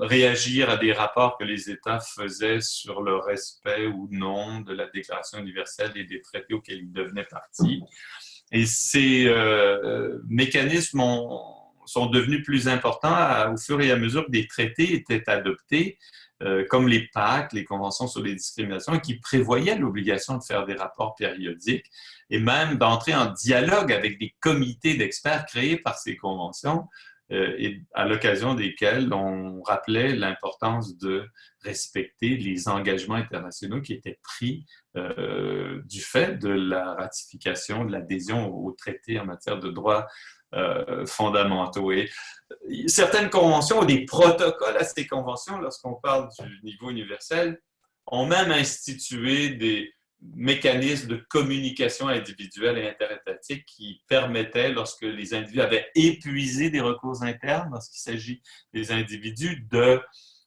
réagir à des rapports que les États faisaient sur le respect ou non de la Déclaration universelle et des traités auxquels ils devenaient partie. Et ces mécanismes sont devenus plus importants au fur et à mesure que des traités étaient adoptés, comme les pactes, les conventions sur les discriminations, qui prévoyaient l'obligation de faire des rapports périodiques et même d'entrer en dialogue avec des comités d'experts créés par ces conventions et à l'occasion desquels on rappelait l'importance de respecter les engagements internationaux qui étaient pris du fait de la ratification, de l'adhésion au traité en matière de droits fondamentaux. Et certaines conventions ou des protocoles à ces conventions, lorsqu'on parle du niveau universel, ont même institué des mécanismes de communication individuelle et interétatique qui permettaient, lorsque les individus avaient épuisé des recours internes, lorsqu'il s'agit des individus, de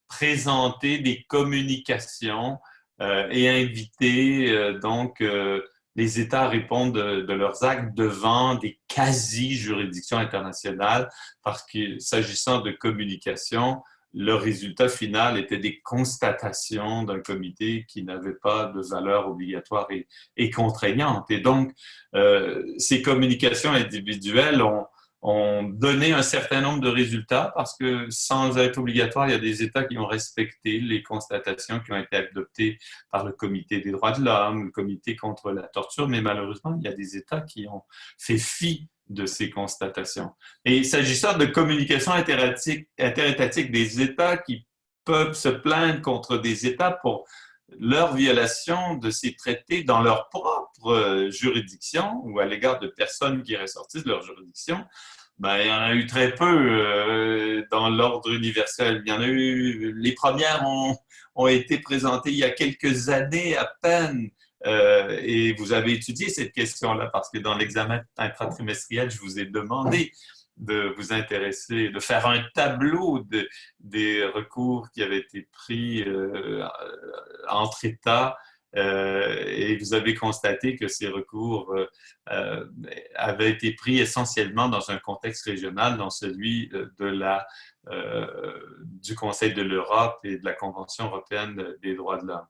présenter des communications et inviter les États à répondre de leurs actes devant des quasi-juridictions internationales, parce que s'agissant de communication, le résultat final était des constatations d'un comité qui n'avait pas de valeur obligatoire et contraignante. Et donc, ces communications individuelles ont donné un certain nombre de résultats parce que sans être obligatoire, il y a des États qui ont respecté les constatations qui ont été adoptées par le Comité des droits de l'homme, le Comité contre la torture, mais malheureusement, il y a des États qui ont fait fi de ces constatations. Et s'agissant de communication interétatique des États qui peuvent se plaindre contre des États pour leur violation de ces traités dans leur propre juridiction ou à l'égard de personnes qui ressortissent de leur juridiction, ben, il y en a eu très peu dans l'ordre universel. Il y en a eu, les premières ont été présentées il y a quelques années à peine. Et vous avez étudié cette question-là parce que dans l'examen intratrimestriel, je vous ai demandé de vous intéresser, de faire un tableau des recours qui avaient été pris entre États et vous avez constaté que ces recours avaient été pris essentiellement dans un contexte régional, dans celui du Conseil de l'Europe et de la Convention européenne des droits de l'homme.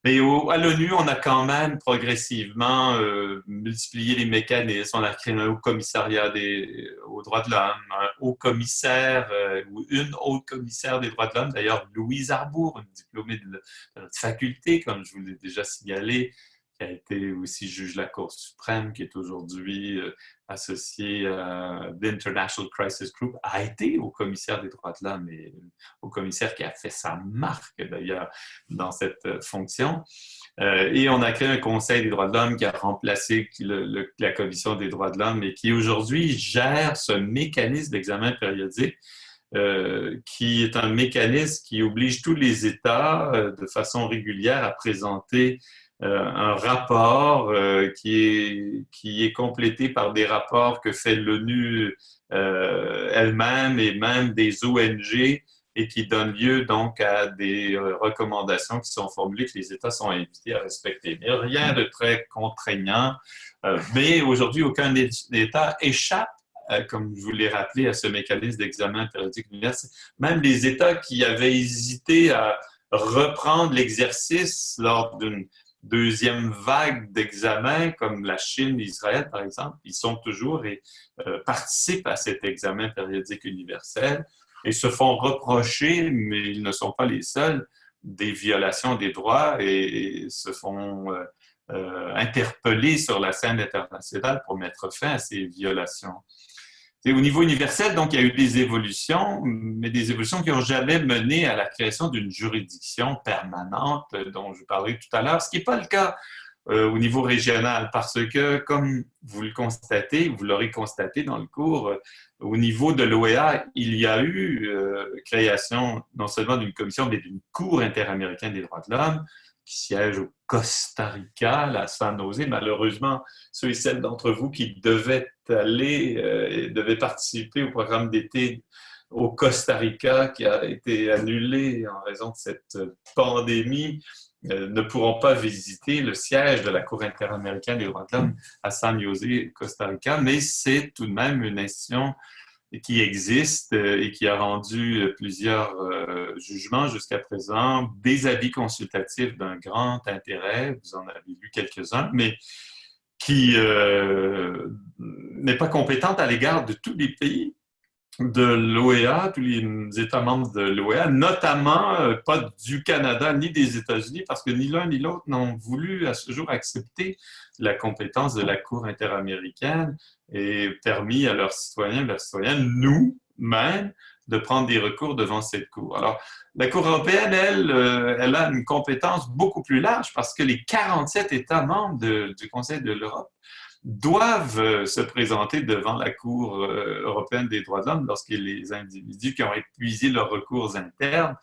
Mais à l'ONU, on a quand même progressivement multiplié les mécanismes. On a créé un haut commissariat aux droits de l'homme, un haut commissaire ou une haute commissaire des droits de l'homme. D'ailleurs, Louise Arbour, une diplômée de notre faculté, comme je vous l'ai déjà signalé, qui qui a été aussi juge de la Cour suprême, qui est aujourd'hui associé à l'International Crisis Group, a été au commissaire des droits de l'homme et au commissaire qui a fait sa marque d'ailleurs dans cette fonction. Et on a créé un Conseil des droits de l'homme qui a remplacé la Commission des droits de l'homme et qui aujourd'hui gère ce mécanisme d'examen périodique qui est un mécanisme qui oblige tous les États de façon régulière à présenter un rapport qui est complété par des rapports que fait l'ONU elle-même et même des ONG et qui donne lieu donc à des recommandations qui sont formulées que les États sont invités à respecter. Il n'y a rien de très contraignant, mais aujourd'hui, aucun État échappe, comme je vous l'ai rappelé, à ce mécanisme d'examen périodique universel. Même les États qui avaient hésité à reprendre l'exercice lors d'une deuxième vague d'examens, comme la Chine, Israël, par exemple, ils sont toujours et participent à cet examen périodique universel et se font reprocher, mais ils ne sont pas les seuls, des violations des droits et se font interpeller sur la scène internationale pour mettre fin à ces violations. Et au niveau universel, donc, il y a eu des évolutions, mais des évolutions qui n'ont jamais mené à la création d'une juridiction permanente dont je parlais tout à l'heure, ce qui n'est pas le cas au niveau régional, parce que, comme vous le constatez, vous l'aurez constaté dans le cours, au niveau de l'OEA, il y a eu création non seulement d'une commission, mais d'une Cour interaméricaine des droits de l'homme qui siège au Costa Rica, à San José. Malheureusement, ceux et celles d'entre vous qui devaient aller, devaient participer au programme d'été au Costa Rica, qui a été annulé en raison de cette pandémie, ne pourront pas visiter le siège de la Cour interaméricaine des droits de l'homme à San José, Costa Rica, mais c'est tout de même une institution qui existe et qui a rendu plusieurs jugements jusqu'à présent, des avis consultatifs d'un grand intérêt, vous en avez lu quelques-uns, mais qui n'est pas compétente à l'égard de tous les pays de l'OEA, tous les États membres de l'OEA, notamment pas du Canada ni des États-Unis, parce que ni l'un ni l'autre n'ont voulu à ce jour accepter la compétence de la Cour interaméricaine et permis à leurs citoyens, leurs citoyennes, nous-mêmes, de prendre des recours devant cette Cour. Alors, la Cour européenne, elle a une compétence beaucoup plus large parce que les 47 États membres du Conseil de l'Europe doivent se présenter devant la Cour européenne des droits de l'homme lorsque les individus qui ont épuisé leurs recours internes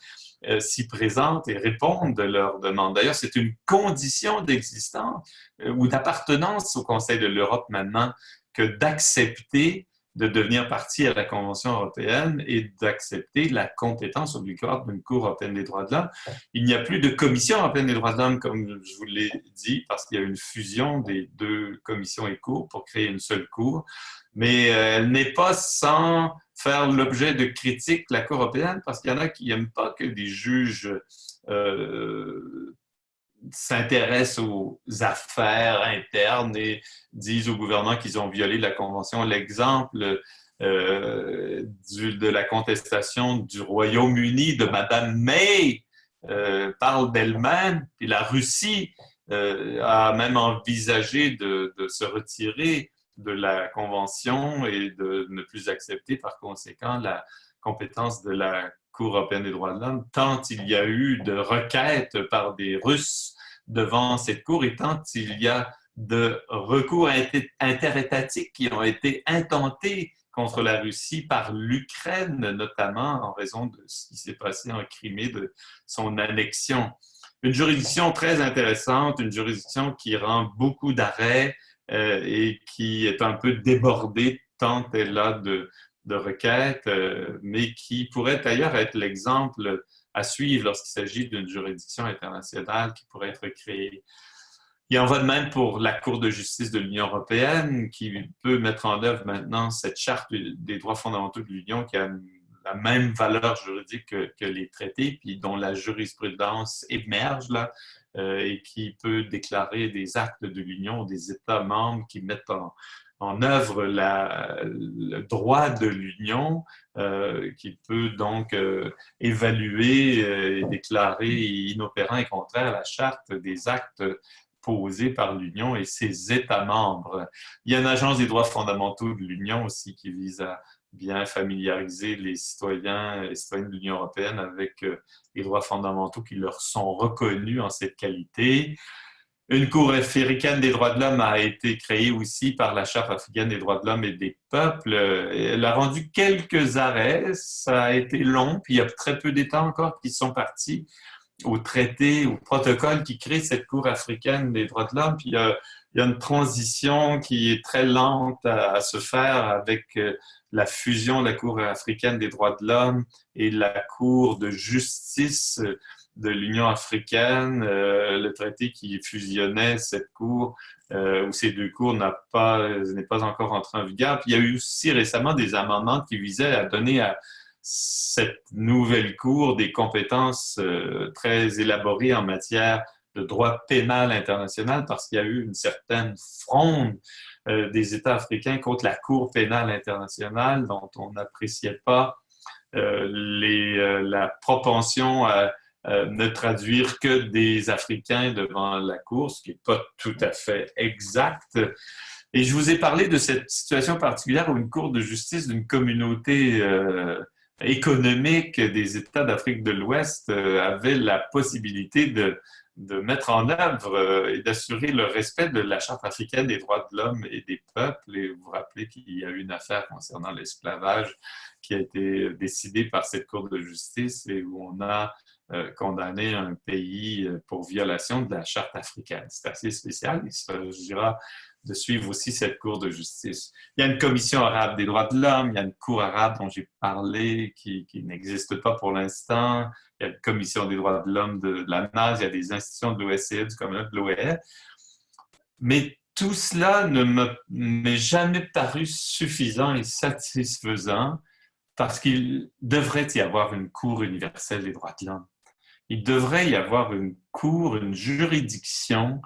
s'y présentent et répondent de leurs demandes. D'ailleurs, c'est une condition d'existence ou d'appartenance au Conseil de l'Europe maintenant que d'accepter de devenir partie à la Convention européenne et d'accepter la compétence obligatoire d'une Cour européenne des droits de l'homme. Il n'y a plus de Commission européenne des droits de l'homme, comme je vous l'ai dit, parce qu'il y a une fusion des deux commissions et cours pour créer une seule Cour. Mais elle n'est pas sans faire l'objet de critiques, la Cour européenne, parce qu'il y en a qui n'aiment pas que des juges s'intéressent aux affaires internes et disent au gouvernement qu'ils ont violé la Convention. L'exemple de la contestation du Royaume-Uni de Mme May parle d'elle-même, et la Russie a même envisagé de se retirer de la Convention et de ne plus accepter par conséquent la compétence de la Cour européenne des droits de l'homme, tant il y a eu de requêtes par des Russes devant cette Cour et tant il y a de recours interétatiques qui ont été intentés contre la Russie par l'Ukraine, notamment en raison de ce qui s'est passé en Crimée, de son annexion. Une juridiction très intéressante, une juridiction qui rend beaucoup d'arrêts et qui est un peu débordée tant elle a de requêtes, mais qui pourrait d'ailleurs être l'exemple à suivre lorsqu'il s'agit d'une juridiction internationale qui pourrait être créée. Il en va de même pour la Cour de justice de l'Union européenne, qui peut mettre en œuvre maintenant cette charte des droits fondamentaux de l'Union qui a la même valeur juridique que les traités, puis dont la jurisprudence émerge là, et qui peut déclarer des actes de l'Union des États membres qui mettent en œuvre le droit de l'Union, qui peut donc évaluer et déclarer inopérant et contraire à la charte des actes posées par l'Union et ses États membres. Il y a une agence des droits fondamentaux de l'Union aussi qui vise à bien familiariser les citoyens et citoyennes de l'Union européenne avec les droits fondamentaux qui leur sont reconnus en cette qualité. Une Cour africaine des droits de l'homme a été créée aussi par la Charte africaine des droits de l'homme et des peuples. Elle a rendu quelques arrêts, ça a été long, puis il y a très peu d'États encore qui sont partis au traité, au protocole qui crée cette Cour africaine des droits de l'homme. Puis il y a une transition qui est très lente à se faire avec la fusion de la Cour africaine des droits de l'homme et la Cour de justice de l'Union africaine, le traité qui fusionnait cette cour, ou ces deux cours n'est pas encore entré en vigueur. Puis il y a eu aussi récemment des amendements qui visaient à donner à cette nouvelle cour des compétences très élaborées en matière de droit pénal international parce qu'il y a eu une certaine fronde des États africains contre la Cour pénale internationale dont on n'appréciait pas la propension à ne traduire que des Africains devant la Cour, ce qui n'est pas tout à fait exact. Et je vous ai parlé de cette situation particulière où une Cour de justice d'une communauté économique des États d'Afrique de l'Ouest avait la possibilité de mettre en œuvre et d'assurer le respect de la Charte africaine des droits de l'homme et des peuples. Et vous vous rappelez qu'il y a eu une affaire concernant l'esclavage qui a été décidée par cette Cour de justice et où on a condamné un pays pour violation de la Charte africaine. C'est assez spécial. Il s'agira de suivre aussi cette Cour de justice. Il y a une commission arabe des droits de l'homme, il y a une Cour arabe dont j'ai parlé qui n'existe pas pour l'instant, il y a une commission des droits de l'homme de la NAS, il y a des institutions de l'OSCE, du commun de l'OEA. Mais tout cela ne m'est jamais paru suffisant et satisfaisant parce qu'il devrait y avoir une Cour universelle des droits de l'homme. Il devrait y avoir une cour, une juridiction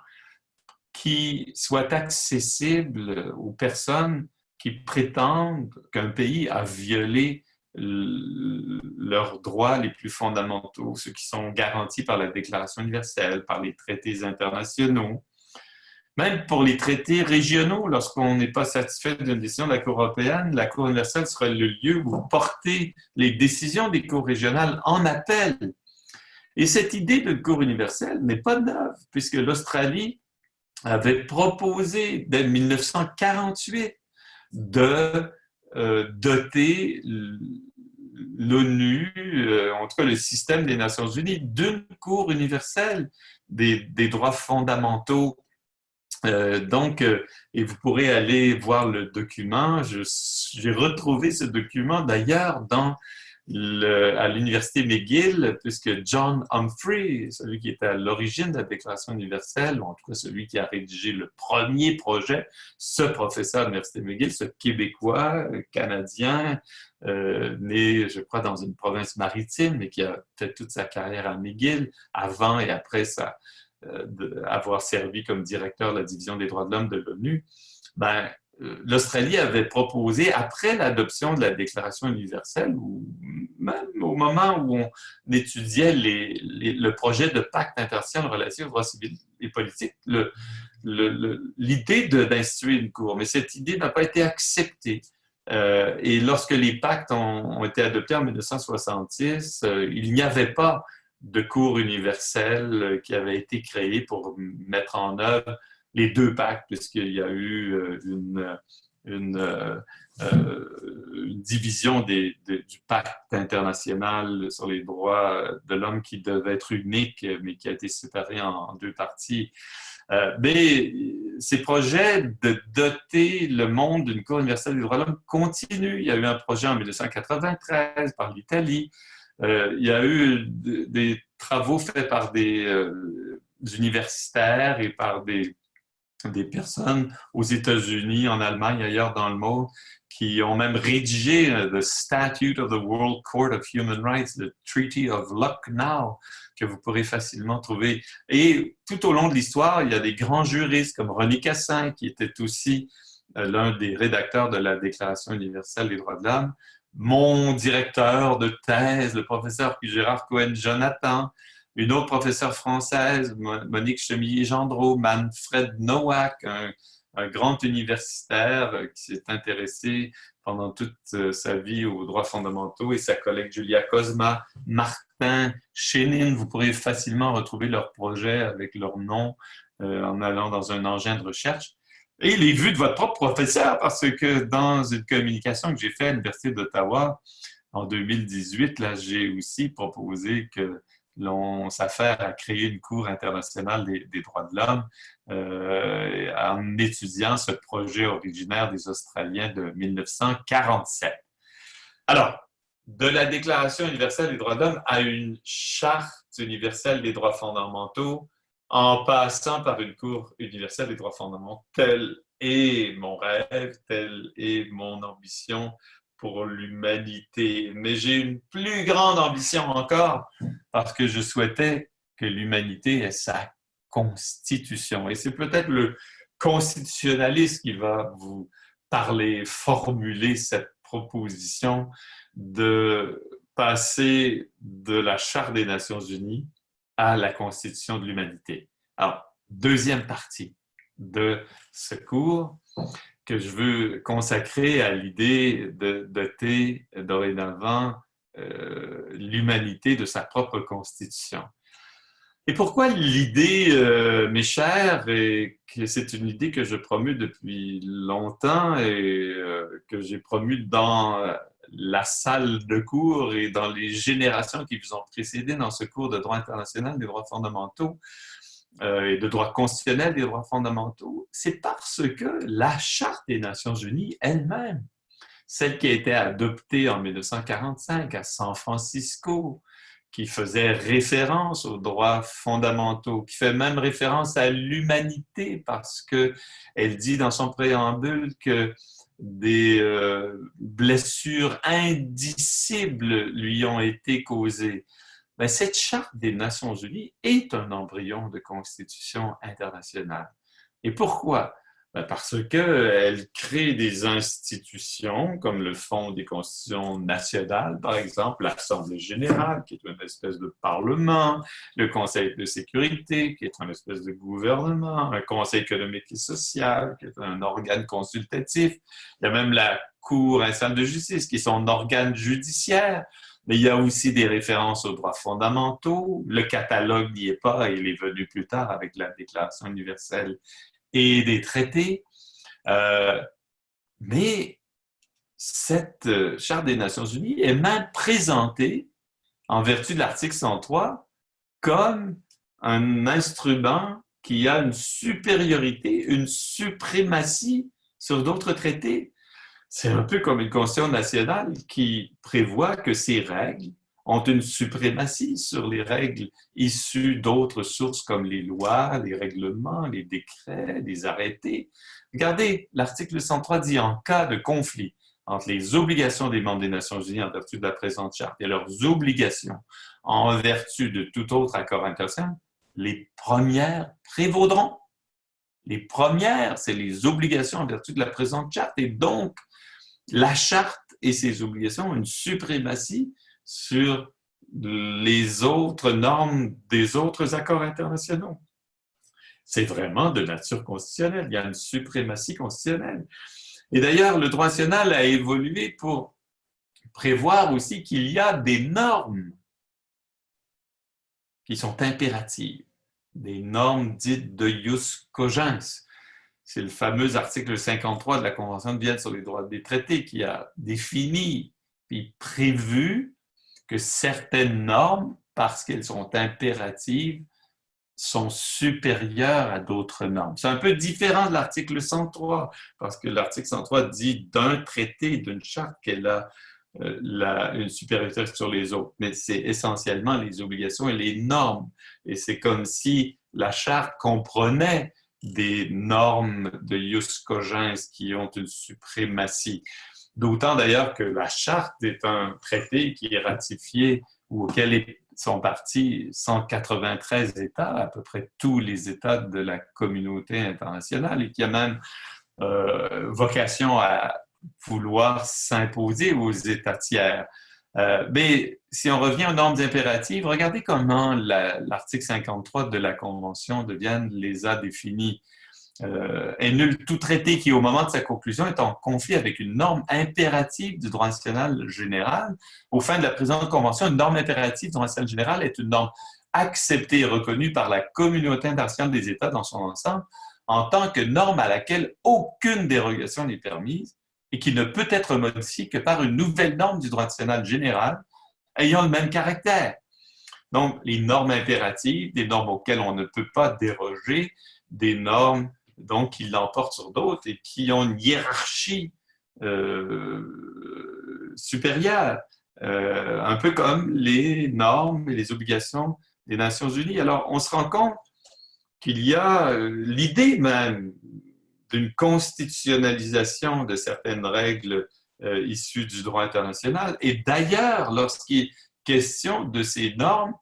qui soit accessible aux personnes qui prétendent qu'un pays a violé leurs droits les plus fondamentaux, ceux qui sont garantis par la Déclaration universelle, par les traités internationaux. Même pour les traités régionaux, lorsqu'on n'est pas satisfait d'une décision de la Cour européenne, la Cour universelle sera le lieu où porter les décisions des cours régionales en appel. Et cette idée de Cour universelle n'est pas neuve, puisque l'Australie avait proposé dès 1948 de doter l'ONU, en tout cas le système des Nations unies, d'une Cour universelle des droits fondamentaux. Et vous pourrez aller voir le document. J'ai retrouvé ce document d'ailleurs à l'université McGill, puisque John Humphrey, celui qui était à l'origine de la Déclaration universelle, ou en tout cas celui qui a rédigé le premier projet, ce professeur à l'université McGill, ce Québécois, canadien, né, je crois, dans une province maritime, mais qui a fait toute sa carrière à McGill, avant et après avoir servi comme directeur de la division des droits de l'homme de l'ONU, l'Australie avait proposé, après l'adoption de la Déclaration universelle, ou même au moment où on étudiait le projet de pacte international relatif aux droits civils et politiques, l'idée d'instituer une cour. Mais cette idée n'a pas été acceptée. Et lorsque les pactes ont été adoptés en 1966, il n'y avait pas de cour universelle qui avait été créée pour mettre en œuvre les deux pactes, puisqu'il y a eu une division du pacte international sur les droits de l'homme qui devait être unique, mais qui a été séparé en deux parties. Mais ces projets de doter le monde d'une Cour universelle des droits de l'homme continuent. Il y a eu un projet en 1993 par l'Italie. Il y a eu des travaux faits par des universitaires et par des personnes aux États-Unis, en Allemagne, ailleurs dans le monde, qui ont même rédigé the Statute of the World Court of Human Rights, le Treaty of Lucknow, que vous pourrez facilement trouver. Et tout au long de l'histoire, il y a des grands juristes comme René Cassin, qui était aussi l'un des rédacteurs de la Déclaration universelle des droits de l'homme, mon directeur de thèse, le professeur Gérard Cohen-Jonathan, une autre professeure française, Monique Chemillé-Gendreau, Manfred Nowak, un grand universitaire qui s'est intéressé pendant toute sa vie aux droits fondamentaux, et sa collègue Julia Kozma, Martin Chénin. Vous pourrez facilement retrouver leurs projets avec leur nom en allant dans un engin de recherche. Et les vues de votre propre professeur, parce que dans une communication que j'ai faite à l'Université d'Ottawa en 2018, là, j'ai aussi proposé que l'on s'affaire à créer une Cour internationale des droits de l'homme en étudiant ce projet originaire des Australiens de 1947. Alors, de la Déclaration universelle des droits de l'homme à une Charte universelle des droits fondamentaux, en passant par une Cour universelle des droits fondamentaux, tel est mon rêve, telle est mon ambition pour l'humanité. Mais j'ai une plus grande ambition encore, parce que je souhaitais que l'humanité ait sa constitution. Et c'est peut-être le constitutionnaliste qui va vous parler, formuler cette proposition de passer de la Charte des Nations unies à la Constitution de l'humanité. Alors, deuxième partie de ce cours que je veux consacrer à l'idée de doter dorénavant l'humanité de sa propre Constitution. Et pourquoi l'idée, mes chers, et que c'est une idée que je promue depuis longtemps et que j'ai promue dans la salle de cours et dans les générations qui vous ont précédé dans ce cours de droit international des droits fondamentaux et de droit constitutionnel des droits fondamentaux, c'est parce que la Charte des Nations unies elle-même, celle qui a été adoptée en 1945 à San Francisco, qui faisait référence aux droits fondamentaux, qui fait même référence à l'humanité parce qu'elle dit dans son préambule que des blessures indicibles lui ont été causées. Mais cette Charte des Nations unies est un embryon de constitution internationale. Et pourquoi? Parce qu'elle crée des institutions comme le font des constitutions nationales, par exemple l'Assemblée générale, qui est une espèce de parlement, le Conseil de sécurité, qui est une espèce de gouvernement, un Conseil économique et social, qui est un organe consultatif. Il y a même la Cour internationale de justice, qui est son organe judiciaire. Mais il y a aussi des références aux droits fondamentaux. Le catalogue n'y est pas, il est venu plus tard avec la Déclaration universelle et des traités. Mais cette Charte des Nations unies est même présentée, en vertu de l'article 103, comme un instrument qui a une supériorité, une suprématie sur d'autres traités. C'est un peu comme une constitution nationale qui prévoit que ces règles ont une suprématie sur les règles issues d'autres sources comme les lois, les règlements, les décrets, les arrêtés. Regardez, l'article 103 dit en cas de conflit entre les obligations des membres des Nations unies en vertu de la présente charte et leurs obligations en vertu de tout autre accord international, les premières prévaudront. Les premières, c'est les obligations en vertu de la présente charte. Et donc, la charte et ses obligations ont une suprématie sur les autres normes des autres accords internationaux. C'est vraiment de nature constitutionnelle. Il y a une suprématie constitutionnelle. Et d'ailleurs, le droit national a évolué pour prévoir aussi qu'il y a des normes qui sont impératives, des normes dites de ius cogens. C'est le fameux article 53 de la Convention de Vienne sur les droits des traités qui a défini puis prévu que certaines normes, parce qu'elles sont impératives, sont supérieures à d'autres normes. C'est un peu différent de l'article 103, parce que l'article 103 dit d'un traité, d'une charte qu'elle a une supériorité sur les autres, mais c'est essentiellement les obligations et les normes. Et c'est comme si la charte comprenait des normes de ius cogens qui ont une suprématie. D'autant d'ailleurs que la charte est un traité qui est ratifié ou auquel sont partis 193 États, à peu près tous les États de la communauté internationale, et qui a même vocation à vouloir s'imposer aux États tiers. Mais si on revient aux normes impératives, regardez comment l'article 53 de la Convention de Vienne les a définies. Est nul tout traité qui, au moment de sa conclusion, est en conflit avec une norme impérative du droit national général. Au fin de la présente convention, une norme impérative du droit national général est une norme acceptée et reconnue par la communauté internationale des États dans son ensemble en tant que norme à laquelle aucune dérogation n'est permise et qui ne peut être modifiée que par une nouvelle norme du droit national général ayant le même caractère. Donc, les normes impératives, des normes auxquelles on ne peut pas déroger, des normes donc qui l'emportent sur d'autres et qui ont une hiérarchie supérieure, un peu comme les normes et les obligations des Nations Unies. Alors, on se rend compte qu'il y a l'idée même d'une constitutionnalisation de certaines règles issues du droit international. Et d'ailleurs, lorsqu'il est question de ces normes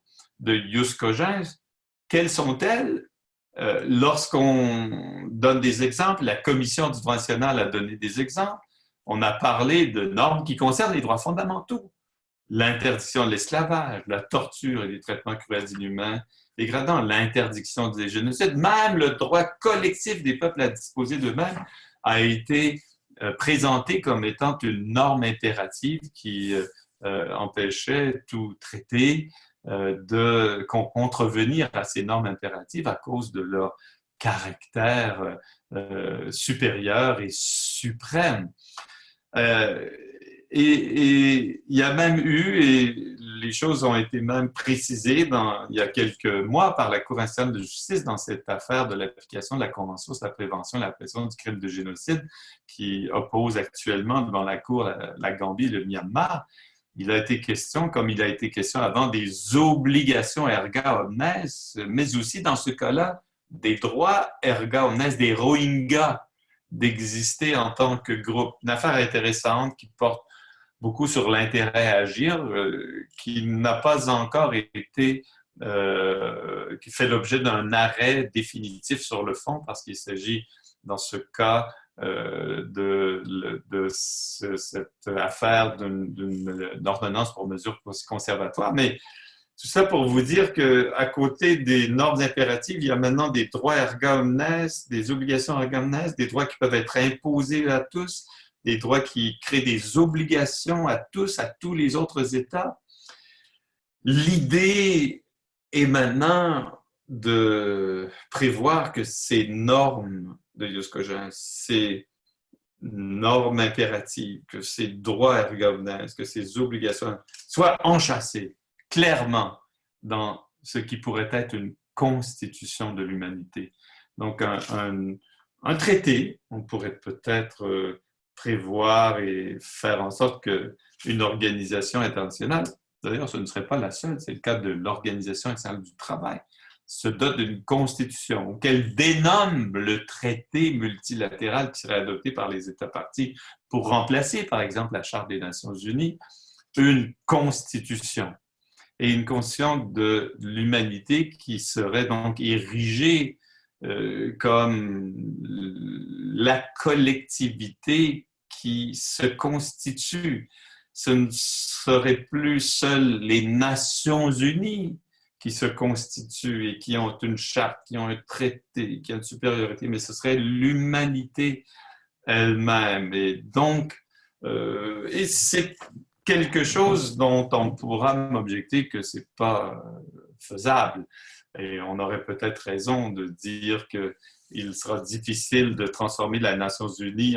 de ius cogens, quelles sont-elles? Lorsqu'on donne des exemples, la Commission du droit national a donné des exemples. On a parlé de normes qui concernent les droits fondamentaux, l'interdiction de l'esclavage, la torture et les traitements cruels inhumains, dégradant, l'interdiction des génocides, même le droit collectif des peuples à disposer d'eux-mêmes a été présenté comme étant une norme impérative qui empêchait tout traité de contrevenir à ces normes impératives à cause de leur caractère supérieur et suprême. Et il y a même eu, et les choses ont été même précisées il y a quelques mois par la Cour internationale de justice dans cette affaire de l'application de la Convention sur la prévention et la répression du crime de génocide qui oppose actuellement devant la Cour la Gambie et le Myanmar. Il a été question, comme il a été question avant, des obligations erga omnes, mais aussi dans ce cas-là, des droits erga omnes des Rohingyas d'exister en tant que groupe. Une affaire intéressante qui porte beaucoup sur l'intérêt à agir, qui n'a pas encore été, qui fait l'objet d'un arrêt définitif sur le fond, parce qu'il s'agit, dans ce cas, de cette affaire d'une ordonnance pour mesures conservatoires. Mais tout ça pour vous dire qu'à côté des normes impératives, il y a maintenant des droits erga omnes, des obligations erga omnes, des droits qui peuvent être imposés à tous, des droits qui créent des obligations à tous les autres États. L'idée est maintenant de prévoir que ces normes de ius cogens, ces normes impératives, que ces droits erga omnes, que ces obligations soient enchâssés clairement dans ce qui pourrait être une constitution de l'humanité. Donc, un traité, on pourrait peut-être prévoir et faire en sorte qu'une organisation internationale, d'ailleurs, ce ne serait pas la seule, c'est le cas de l'Organisation internationale du travail, se dote d'une constitution ou qu'elle dénomme le traité multilatéral qui serait adopté par les États parties pour remplacer, par exemple, la Charte des Nations Unies, une constitution. Et une constitution de l'humanité qui serait donc érigée comme la collectivité qui se constitue. Ce ne serait plus seules les Nations Unies qui se constituent et qui ont une charte, qui ont un traité, qui ont une supériorité, mais ce serait l'humanité elle-même. Et donc, et c'est quelque chose dont on pourra m'objecter que ce n'est pas faisable. Et on aurait peut-être raison de dire qu'il sera difficile de transformer la Nations Unies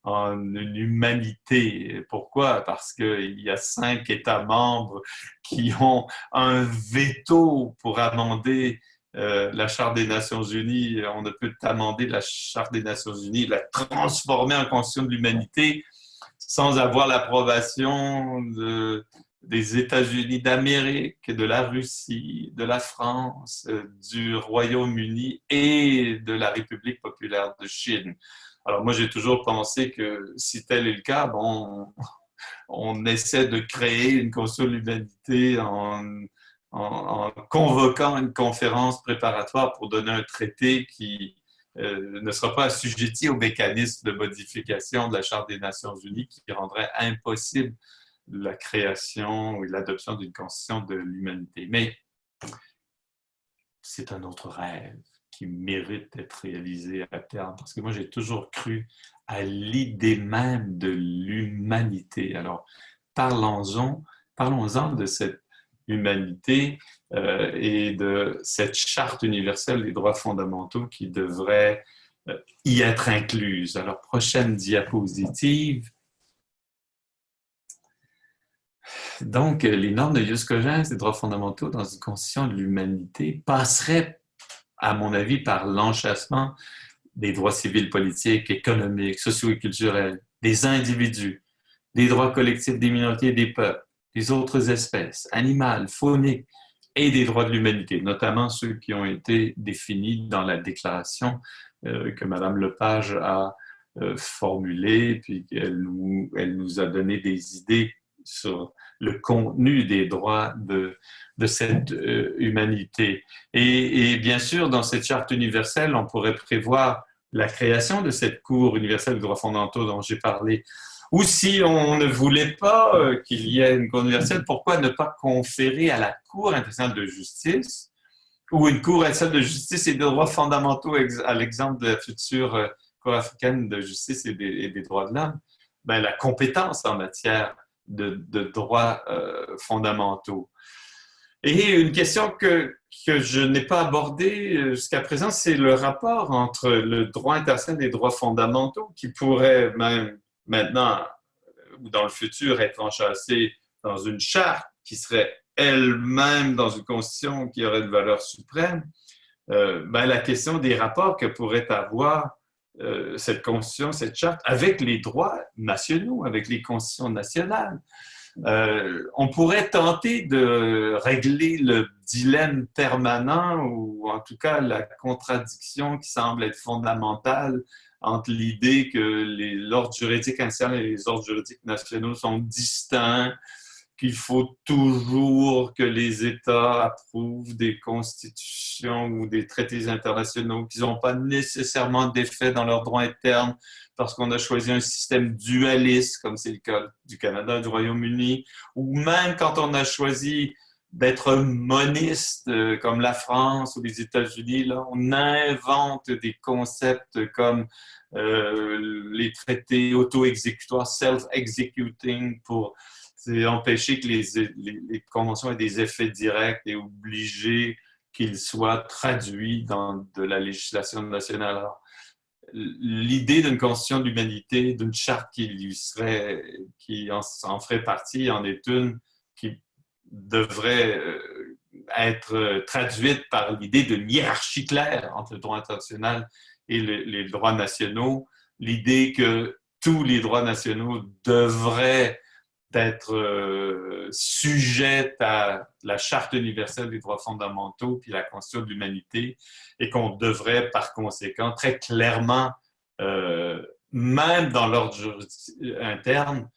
en une humanité. Pourquoi? Parce qu'il y a 5 États membres qui ont un veto pour amender la Charte des Nations Unies. On ne peut amender la Charte des Nations Unies, la transformer en Constitution de l'humanité sans avoir l'approbation des États-Unis d'Amérique, de la Russie, de la France, du Royaume-Uni et de la République populaire de Chine. Alors moi, j'ai toujours pensé que si tel est le cas, bon, on essaie de créer une constitution de l'humanité en convoquant une conférence préparatoire pour donner un traité qui ne sera pas assujetti au mécanisme de modification de la Charte des Nations Unies qui rendrait impossible la création et l'adoption d'une constitution de l'humanité. Mais c'est un autre rêve qui mérite d'être réalisé à terme, parce que moi, j'ai toujours cru à l'idée même de l'humanité. Alors, parlons-en de cette humanité et de cette charte universelle des droits fondamentaux qui devrait y être incluse. Alors, prochaine diapositive. Donc, les normes de jus cogens des droits fondamentaux dans une constitution de l'humanité passeraient, à mon avis, par l'enchâssement des droits civils, politiques, économiques, sociaux et culturels, des individus, des droits collectifs des minorités et des peuples, des autres espèces, animales, fauniques, et des droits de l'humanité, notamment ceux qui ont été définis dans la déclaration que Mme Lepage a formulée, puis elle nous a donné des idées sur le contenu des droits de cette humanité. Et bien sûr, dans cette charte universelle, on pourrait prévoir la création de cette Cour universelle des droits fondamentaux dont j'ai parlé. Ou si on ne voulait pas qu'il y ait une Cour universelle, pourquoi ne pas conférer à la Cour internationale de justice ou une Cour internationale de justice et de droits fondamentaux, à l'exemple de la future Cour africaine de justice et des droits de l'homme, ben, la compétence en matière de droits fondamentaux. Et une question que je n'ai pas abordée jusqu'à présent, c'est le rapport entre le droit international et les droits fondamentaux qui pourrait même maintenant ou dans le futur être enchâssé dans une charte qui serait elle-même dans une constitution qui aurait une valeur suprême. Ben, la question des rapports que pourrait avoir cette constitution, cette charte, avec les droits nationaux, avec les constitutions nationales. On pourrait tenter de régler le dilemme permanent ou en tout cas la contradiction qui semble être fondamentale entre l'idée que l'ordre juridique national et les ordres juridiques nationaux sont distincts, qu'il faut toujours que les États approuvent des constitutions ou des traités internationaux qui n'ont pas nécessairement d'effet dans leur droit interne parce qu'on a choisi un système dualiste, comme c'est le cas du Canada et du Royaume-Uni, ou même quand on a choisi d'être moniste, comme la France ou les États-Unis, là, on invente des concepts comme les traités auto-exécutoires, self-executing, pour empêcher que les conventions aient des effets directs et obliger qu'ils soient traduits dans de la législation nationale. Alors, l'idée d'une constitution d'humanité, d'une charte qui en ferait partie, en est une qui devrait être traduite par l'idée d'une hiérarchie claire entre le droit international et les droits nationaux, l'idée que tous les droits nationaux devraient être sujets à la Charte universelle des droits fondamentaux puis la Constitution de l'humanité et qu'on devrait par conséquent très clairement, même dans l'ordre interne,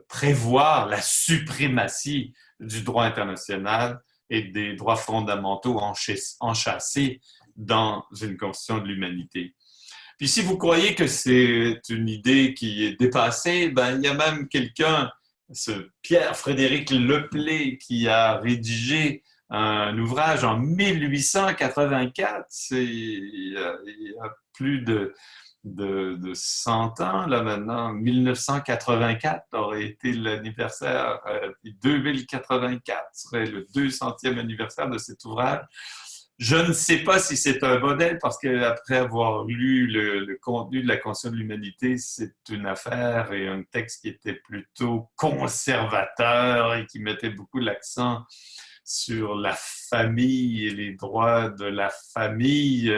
prévoir la suprématie du droit international et des droits fondamentaux enchâssés dans une Constitution de l'humanité. Puis si vous croyez que c'est une idée qui est dépassée, ben, il y a même quelqu'un, ce Pierre-Frédéric Leplé, qui a rédigé un ouvrage en 1884, il y a plus de 100 ans, là maintenant, 1984 aurait été l'anniversaire, puis 2084 serait le 200e anniversaire de cet ouvrage. Je ne sais pas si c'est un modèle parce qu'après avoir lu le contenu de la Constitution de l'humanité, c'est une affaire et un texte qui était plutôt conservateur et qui mettait beaucoup l'accent sur la famille et les droits de la famille.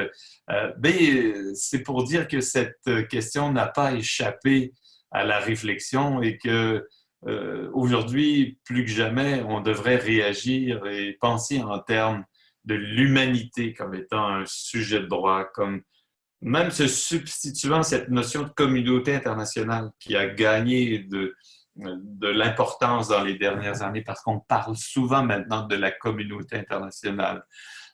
Mais c'est pour dire que cette question n'a pas échappé à la réflexion et que aujourd'hui, plus que jamais, on devrait réagir et penser en termes de l'humanité comme étant un sujet de droit, comme même se substituant à cette notion de communauté internationale qui a gagné de l'importance dans les dernières années parce qu'on parle souvent maintenant de la communauté internationale.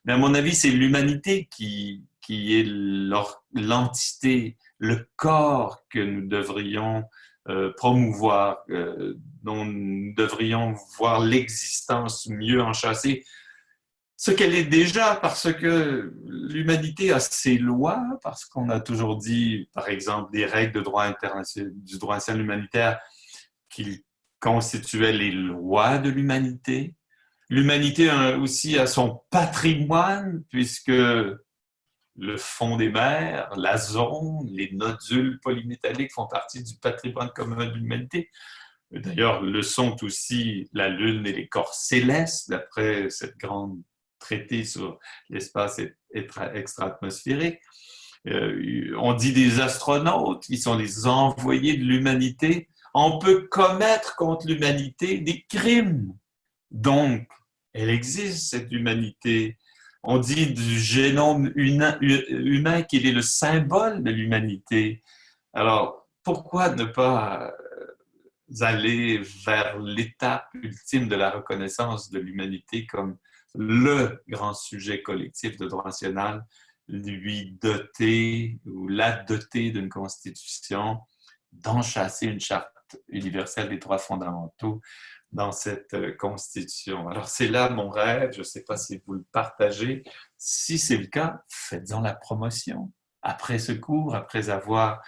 Mais à mon avis, c'est l'humanité qui est l'entité, le corps que nous devrions promouvoir, dont nous devrions voir l'existence mieux enchâssée, ce qu'elle est déjà, parce que l'humanité a ses lois, parce qu'on a toujours dit, par exemple, des règles de droit international, du droit international humanitaire qui constituaient les lois de l'humanité. L'humanité aussi a son patrimoine, puisque le fond des mers, la zone, les nodules polymétalliques font partie du patrimoine commun de l'humanité. D'ailleurs, le sont aussi la Lune et les corps célestes, d'après cette grande traité sur l'espace extra-atmosphérique. On dit des astronautes, qui sont les envoyés de l'humanité. On peut commettre contre l'humanité des crimes. Donc, elle existe, cette humanité. On dit du génome humain qu'il est le symbole de l'humanité. Alors, pourquoi ne pas aller vers l'étape ultime de la reconnaissance de l'humanité comme le grand sujet collectif de droit national, lui doter ou la doter d'une constitution, d'enchasser une charte universelle des droits fondamentaux dans cette constitution. Alors, c'est là mon rêve. Je ne sais pas si vous le partagez. Si c'est le cas, faites-en la promotion. Après ce cours, après avoir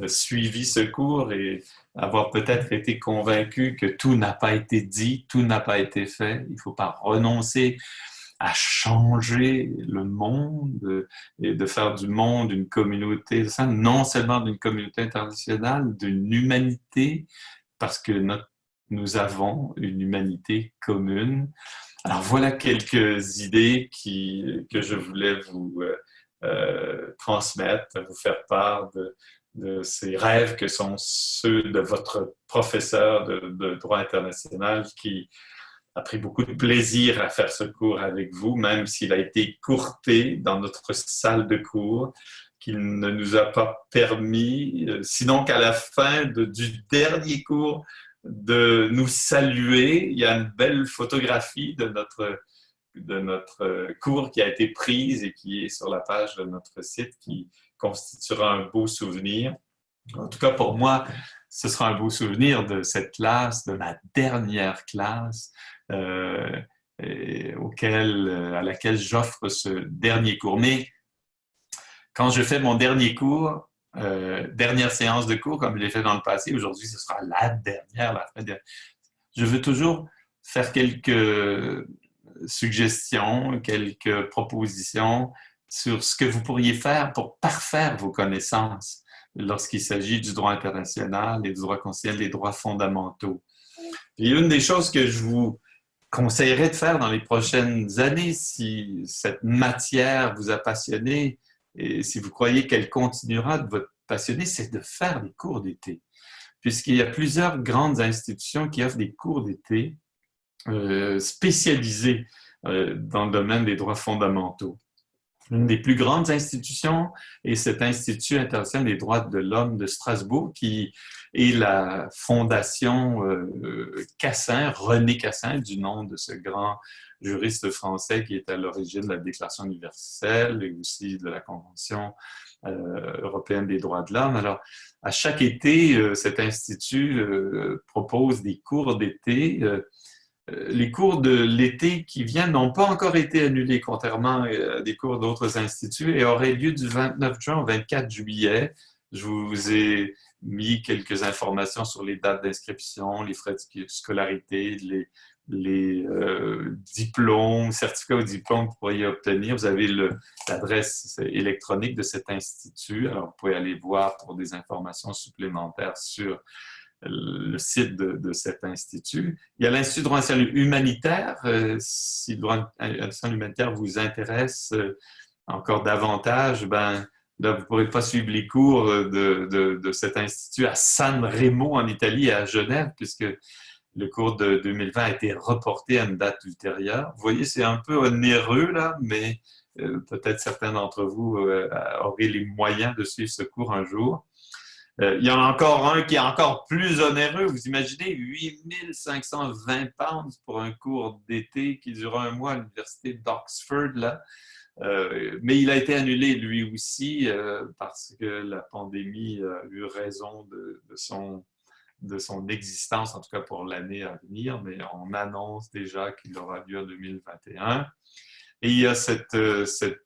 suivi ce cours et avoir peut-être été convaincu que tout n'a pas été dit, tout n'a pas été fait. Il ne faut pas renoncer à changer le monde et de faire du monde une communauté, non seulement d'une communauté internationale, d'une humanité, parce que nous avons une humanité commune. Alors voilà quelques idées que je voulais vous transmettre, vous faire part de ces rêves que sont ceux de votre professeur de droit international qui a pris beaucoup de plaisir à faire ce cours avec vous, même s'il a été écourté dans notre salle de cours, qu'il ne nous a pas permis, sinon qu'à la fin du dernier cours, de nous saluer. Il y a une belle photographie de notre cours qui a été prise et qui est sur la page de notre site, qui constituera un beau souvenir. En tout cas, pour moi, ce sera un beau souvenir de cette classe, de ma dernière classe, à laquelle j'offre ce dernier cours. Mais quand je fais mon dernier cours, dernière séance de cours, comme je l'ai fait dans le passé, aujourd'hui, ce sera la dernière. Je veux toujours faire quelques suggestions, quelques propositions sur ce que vous pourriez faire pour parfaire vos connaissances lorsqu'il s'agit du droit international et du droit constitutionnel, des droits fondamentaux. Et une des choses que je vous conseillerais de faire dans les prochaines années, si cette matière vous a passionné et si vous croyez qu'elle continuera de vous passionner, c'est de faire des cours d'été. Puisqu'il y a plusieurs grandes institutions qui offrent des cours d'été spécialisés dans le domaine des droits fondamentaux. Une des plus grandes institutions est cet Institut international des droits de l'homme de Strasbourg, qui est la fondation Cassin, René Cassin, du nom de ce grand juriste français qui est à l'origine de la Déclaration universelle et aussi de la Convention européenne des droits de l'homme. Alors, à chaque été, cet institut propose des cours d'été. Les cours de l'été qui viennent n'ont pas encore été annulés, contrairement à des cours d'autres instituts, et auraient lieu du 29 juin au 24 juillet. Je vous ai mis quelques informations sur les dates d'inscription, les frais de scolarité, les diplômes, certificats ou diplômes que vous pourriez obtenir. Vous avez l'adresse électronique de cet institut. Alors, vous pouvez aller voir pour des informations supplémentaires sur le site de cet institut. Il y a l'Institut de droit national humanitaire. Si le droit national humanitaire vous intéresse encore davantage, ben, là, vous ne pourrez pas suivre les cours de cet institut à San Remo en Italie et à Genève, puisque le cours de 2020 a été reporté à une date ultérieure. Vous voyez, c'est un peu onéreux, là, mais peut-être certains d'entre vous auraient les moyens de suivre ce cours un jour. Il y en a encore un qui est encore plus onéreux. Vous imaginez 8 520 pounds pour un cours d'été qui dure un mois à l'université d'Oxford, là. Mais il a été annulé lui aussi parce que la pandémie a eu raison de son de son existence, en tout cas pour l'année à venir, mais on annonce déjà qu'il aura lieu en 2021. Et il y a cette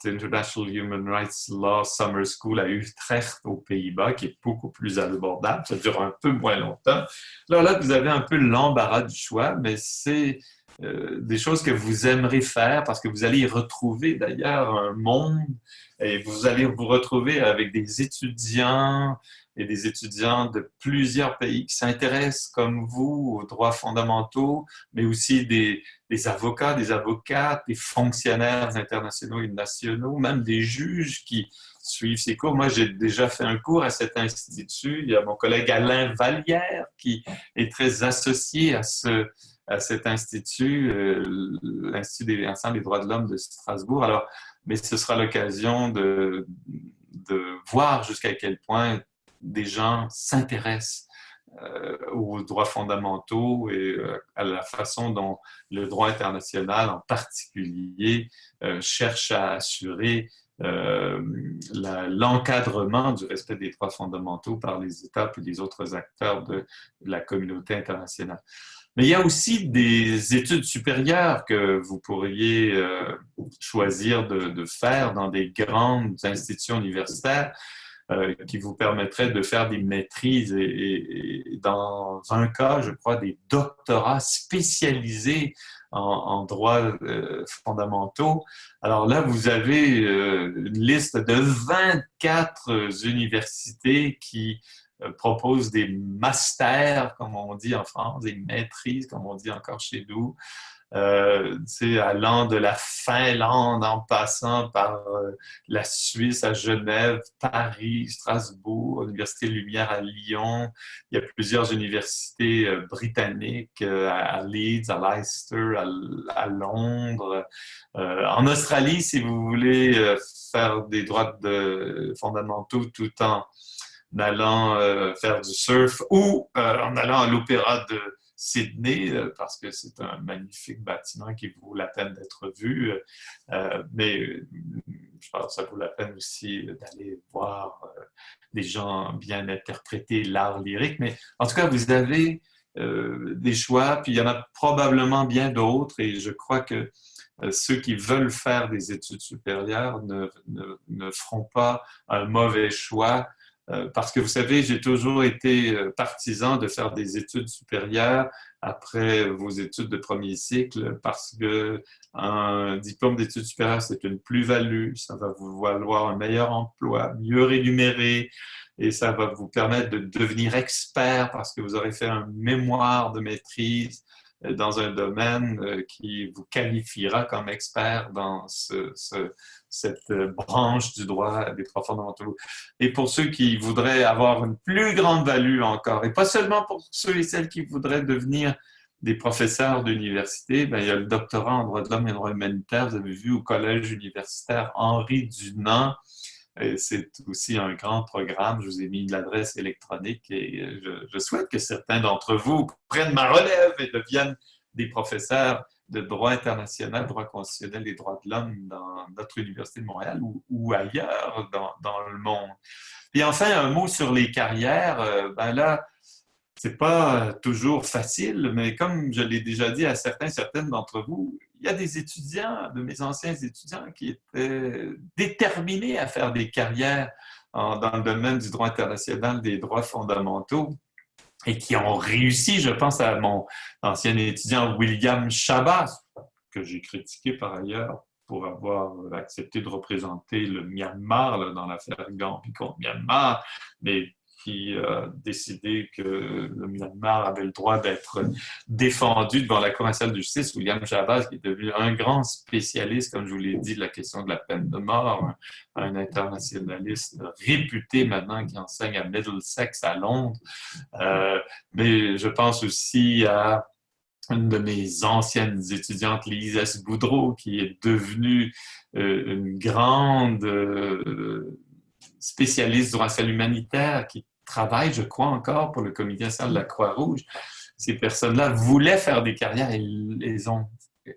International Human Rights Law Summer School à Utrecht, aux Pays-Bas, qui est beaucoup plus abordable. Ça dure un peu moins longtemps. Alors là, vous avez un peu l'embarras du choix, mais c'est des choses que vous aimeriez faire parce que vous allez y retrouver d'ailleurs un monde et vous allez vous retrouver avec des étudiants et des étudiants de plusieurs pays qui s'intéressent comme vous aux droits fondamentaux, mais aussi des avocats, des avocates, des fonctionnaires internationaux et nationaux, même des juges qui suivent ces cours. Moi, j'ai déjà fait un cours à cet institut. Il y a mon collègue Alain Vallière qui est très associé à cet institut, l'Institut des droits de l'homme de Strasbourg. Alors, mais ce sera l'occasion de voir jusqu'à quel point des gens s'intéressent aux droits fondamentaux et à la façon dont le droit international en particulier cherche à assurer l'encadrement du respect des droits fondamentaux par les États et les autres acteurs de la communauté internationale. Mais il y a aussi des études supérieures que vous pourriez choisir de faire dans des grandes institutions universitaires qui vous permettraient de faire des maîtrises et dans un cas, je crois, des doctorats spécialisés en droits fondamentaux. Alors là, vous avez une liste de 24 universités qui proposent des masters, comme on dit en France, des maîtrises, comme on dit encore chez nous, allant de la Finlande en passant par la Suisse à Genève, Paris, Strasbourg, l'Université Lumière à Lyon. Il y a plusieurs universités britanniques à Leeds, à Leicester, à Londres. En Australie, si vous voulez faire des droits fondamentaux tout en allant faire du surf ou en allant à l'Opéra de Sydney, parce que c'est un magnifique bâtiment qui vaut la peine d'être vu. Mais je pense que ça vaut la peine aussi d'aller voir des gens bien interpréter l'art lyrique. Mais en tout cas, vous avez des choix, puis il y en a probablement bien d'autres, et je crois que ceux qui veulent faire des études supérieures ne feront pas un mauvais choix parce que vous savez, j'ai toujours été partisan de faire des études supérieures après vos études de premier cycle parce que un diplôme d'études supérieures, c'est une plus-value, ça va vous valoir un meilleur emploi, mieux rémunéré et ça va vous permettre de devenir expert parce que vous aurez fait un mémoire de maîtrise dans un domaine qui vous qualifiera comme expert dans cette branche du droit des droits fondamentaux. Et pour ceux qui voudraient avoir une plus grande value encore, et pas seulement pour ceux et celles qui voudraient devenir des professeurs d'université, ben, il y a le doctorat en droit de l'homme et en droit humanitaire, vous avez vu au collège universitaire Henri Dunant. C'est aussi un grand programme. Je vous ai mis l'adresse électronique et je souhaite que certains d'entre vous prennent ma relève et deviennent des professeurs de droit international, droit constitutionnel et droits de l'homme dans notre Université de Montréal ou ailleurs dans le monde. Et enfin, un mot sur les carrières. Ben là, c'est pas toujours facile, mais comme je l'ai déjà dit à certaines d'entre vous, il y a des étudiants, de mes anciens étudiants, qui étaient déterminés à faire des carrières dans le domaine du droit international des droits fondamentaux et qui ont réussi. Je pense à mon ancien étudiant William Chabas, que j'ai critiqué par ailleurs pour avoir accepté de représenter le Myanmar là, dans l'affaire Gambie contre Myanmar, mais qui a décidé que le Myanmar avait le droit d'être défendu devant la Cour nationale de justice. William Chabas, qui est devenu un grand spécialiste, comme je vous l'ai dit, de la question de la peine de mort, un internationaliste réputé maintenant qui enseigne à Middlesex à Londres. Mais je pense aussi à une de mes anciennes étudiantes, Lise S. Boudreau, qui est devenue une grande spécialiste du droit social humanitaire, qui travaille, je crois, encore pour le Comité national de la Croix-Rouge. Ces personnes-là voulaient faire des carrières et ils ont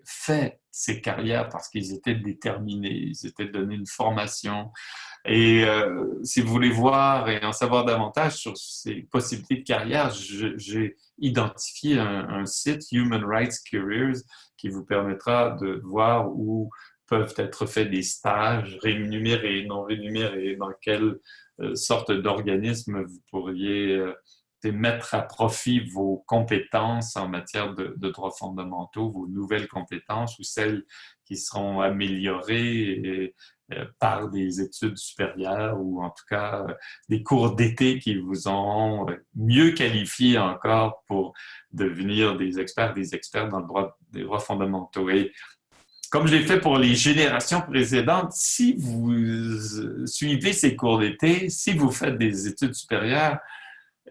fait ces carrières parce qu'ils étaient déterminés, ils étaient donnés une formation Et si vous voulez voir et en savoir davantage sur ces possibilités de carrière, j'ai identifié un site, Human Rights Careers, qui vous permettra de voir où peuvent être faits des stages rémunérés, non rémunérés, dans quelle sorte d'organisme vous pourriez mettre à profit vos compétences en matière de droits fondamentaux, vos nouvelles compétences ou celles qui seront améliorées par des études supérieures ou en tout cas des cours d'été qui vous auront mieux qualifié encore pour devenir des experts dans le droit des droits fondamentaux. Et comme je l'ai fait pour les générations précédentes, si vous suivez ces cours d'été, si vous faites des études supérieures,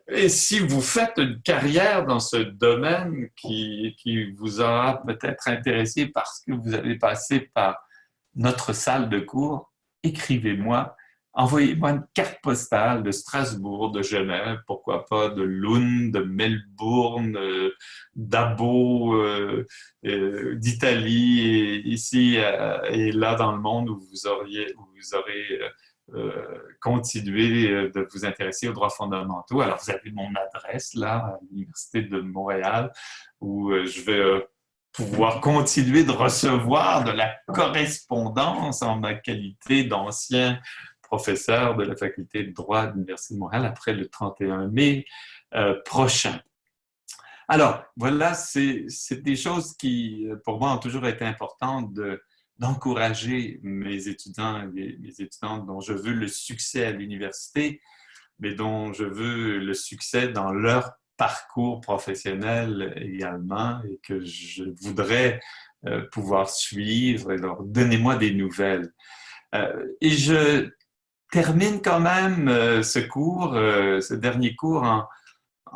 et si vous faites une carrière dans ce domaine qui vous aura peut-être intéressé parce que vous avez passé par notre salle de cours, écrivez-moi, envoyez-moi une carte postale de Strasbourg, de Genève, pourquoi pas de Lund, de Melbourne, d'Abo, d'Italie, et ici et là dans le monde où vous aurez continué de vous intéresser aux droits fondamentaux. Alors, vous avez mon adresse là, à l'Université de Montréal, où je vais pouvoir continuer de recevoir de la correspondance en ma qualité d'ancien professeur de la faculté de droit de l'Université de Montréal après le 31 mai prochain. Alors, voilà, c'est des choses qui, pour moi, ont toujours été importantes d'encourager mes étudiants et mes étudiantes dont je veux le succès à l'université, mais dont je veux le succès dans leur parcours professionnel également et que je voudrais pouvoir suivre et leur donnez-moi des nouvelles. Et je termine quand même ce cours, ce dernier cours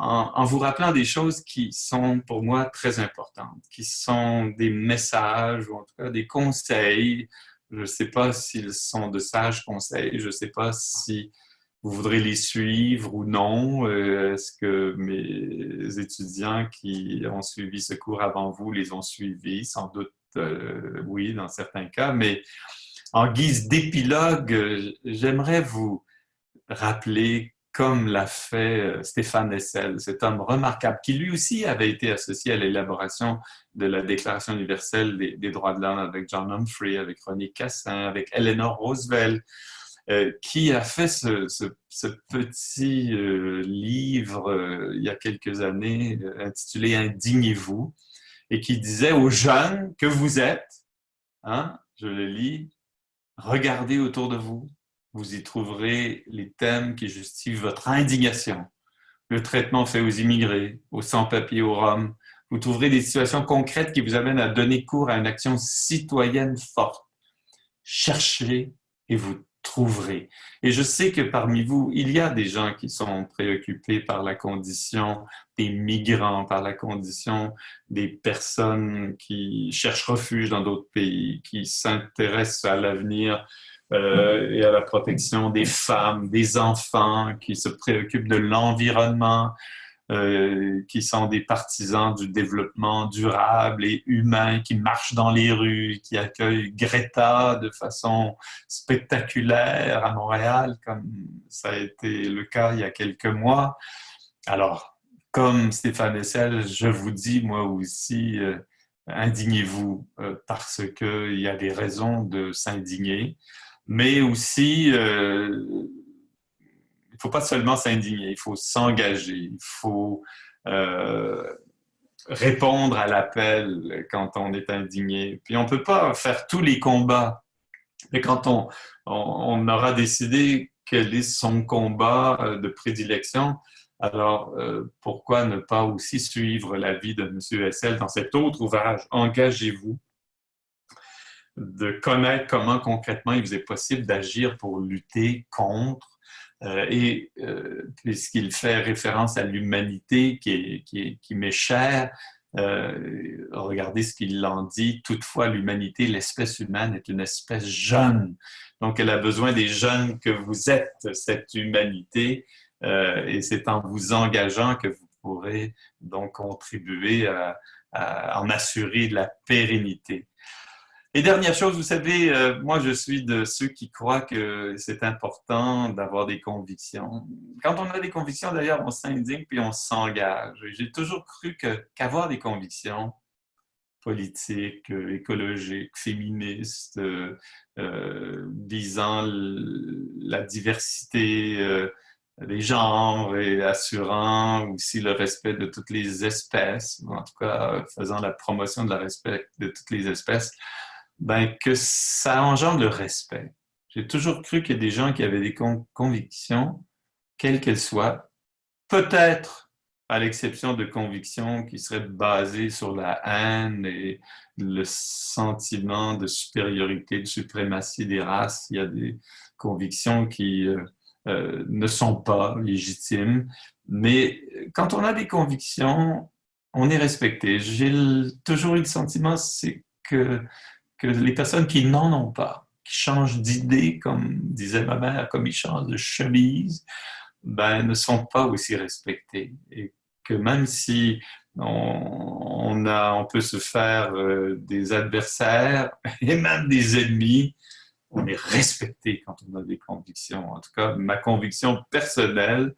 en vous rappelant des choses qui sont pour moi très importantes, qui sont des messages ou en tout cas des conseils. Je ne sais pas s'ils sont de sages conseils, je ne sais pas si vous voudrez les suivre ou non. Est-ce que mes étudiants qui ont suivi ce cours avant vous les ont suivis? Sans doute oui, dans certains cas, mais en guise d'épilogue, j'aimerais vous rappeler comme l'a fait Stéphane Hessel, cet homme remarquable qui lui aussi avait été associé à l'élaboration de la Déclaration universelle des droits de l'homme avec John Humphrey, avec René Cassin, avec Eleanor Roosevelt, qui a fait ce petit livre il y a quelques années intitulé Indignez-vous et qui disait aux jeunes que vous êtes, hein, je le lis, regardez autour de vous, vous y trouverez les thèmes qui justifient votre indignation. Le traitement fait aux immigrés, aux sans-papiers, aux Roms. Vous trouverez des situations concrètes qui vous amènent à donner cours à une action citoyenne forte. Cherchez et vous trouverez. Et je sais que parmi vous, il y a des gens qui sont préoccupés par la condition des migrants, par la condition des personnes qui cherchent refuge dans d'autres pays, qui s'intéressent à l'avenir et à la protection des femmes, des enfants, qui se préoccupent de l'environnement, qui sont des partisans du développement durable et humain, qui marchent dans les rues, qui accueillent Greta de façon spectaculaire à Montréal, comme ça a été le cas il y a quelques mois. Alors, comme Stéphane Hessel, je vous dis moi aussi, indignez-vous parce qu'il y a des raisons de s'indigner, mais aussi il ne faut pas seulement s'indigner, il faut s'engager, il faut répondre à l'appel quand on est indigné. Puis on ne peut pas faire tous les combats, mais quand on aura décidé quel est son combat de prédilection, alors pourquoi ne pas aussi suivre l'avis de M. Hessel dans cet autre ouvrage, Engagez-vous, de connaître comment concrètement il vous est possible d'agir pour lutter contre puisqu'il fait référence à l'humanité qui m'est chère, regardez ce qu'il en dit. Toutefois, l'humanité, l'espèce humaine est une espèce jeune. Donc, elle a besoin des jeunes que vous êtes, cette humanité, et c'est en vous engageant que vous pourrez donc contribuer à en assurer la pérennité. Et dernière chose, vous savez, moi je suis de ceux qui croient que c'est important d'avoir des convictions. Quand on a des convictions, d'ailleurs, on s'indigne puis on s'engage. J'ai toujours cru qu'avoir des convictions politiques, écologiques, féministes, visant la diversité des genres et assurant aussi le respect de toutes les espèces, ou en tout cas faisant la promotion de la respect de toutes les espèces, ben, que ça engendre le respect. J'ai toujours cru qu'il y a des gens qui avaient des convictions, quelles qu'elles soient, peut-être à l'exception de convictions qui seraient basées sur la haine et le sentiment de supériorité, de suprématie des races. Il y a des convictions qui ne sont pas légitimes. Mais quand on a des convictions, on est respecté. J'ai toujours eu le sentiment, c'est que les personnes qui n'en ont pas, qui changent d'idée, comme disait ma mère, comme ils changent de chemise, ben, ne sont pas aussi respectées. Et que même si on peut se faire des adversaires et même des ennemis, on est respecté quand on a des convictions. En tout cas, ma conviction personnelle,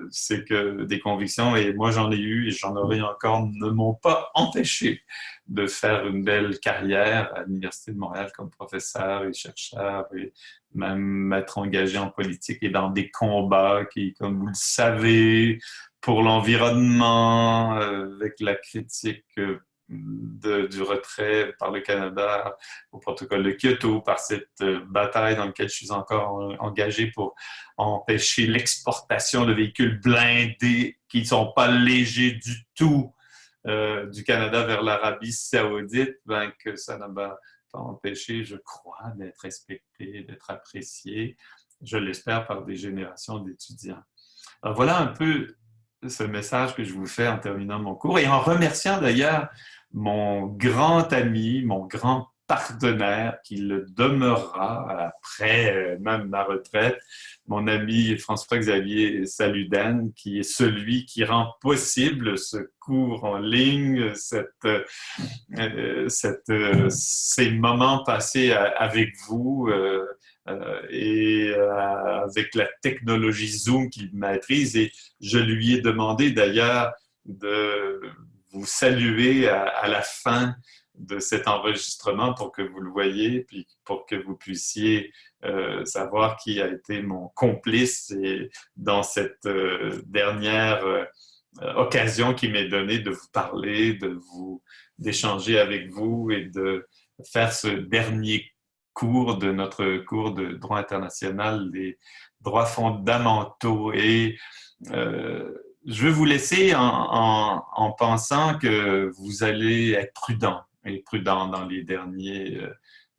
c'est que des convictions, et moi j'en ai eu et j'en aurai encore, ne m'ont pas empêché de faire une belle carrière à l'Université de Montréal comme professeur et chercheur et même m'être engagé en politique et dans des combats qui, comme vous le savez, pour l'environnement, avec la critique du retrait par le Canada au protocole de Kyoto, par cette bataille dans laquelle je suis encore engagé pour empêcher l'exportation de véhicules blindés qui ne sont pas légers du tout du Canada vers l'Arabie saoudite, ben, que ça n'a pas empêché, je crois, d'être respecté, d'être apprécié, je l'espère, par des générations d'étudiants. Alors voilà un peu ce message que je vous fais en terminant mon cours et en remerciant d'ailleurs mon grand ami, mon grand partenaire qui le demeurera après même ma retraite, mon ami François-Xavier Saluden, qui est celui qui rend possible ce cours en ligne, ces moments passés avec vous et avec la technologie Zoom qu'il maîtrise. Et je lui ai demandé d'ailleurs de vous saluer à la fin de cet enregistrement pour que vous le voyez, puis pour que vous puissiez savoir qui a été mon complice et dans cette dernière occasion qui m'est donnée de vous parler, d'échanger avec vous et de faire ce dernier cours de notre cours de droit international des droits fondamentaux. Et je vais vous laisser en pensant que vous allez être prudent et prudent dans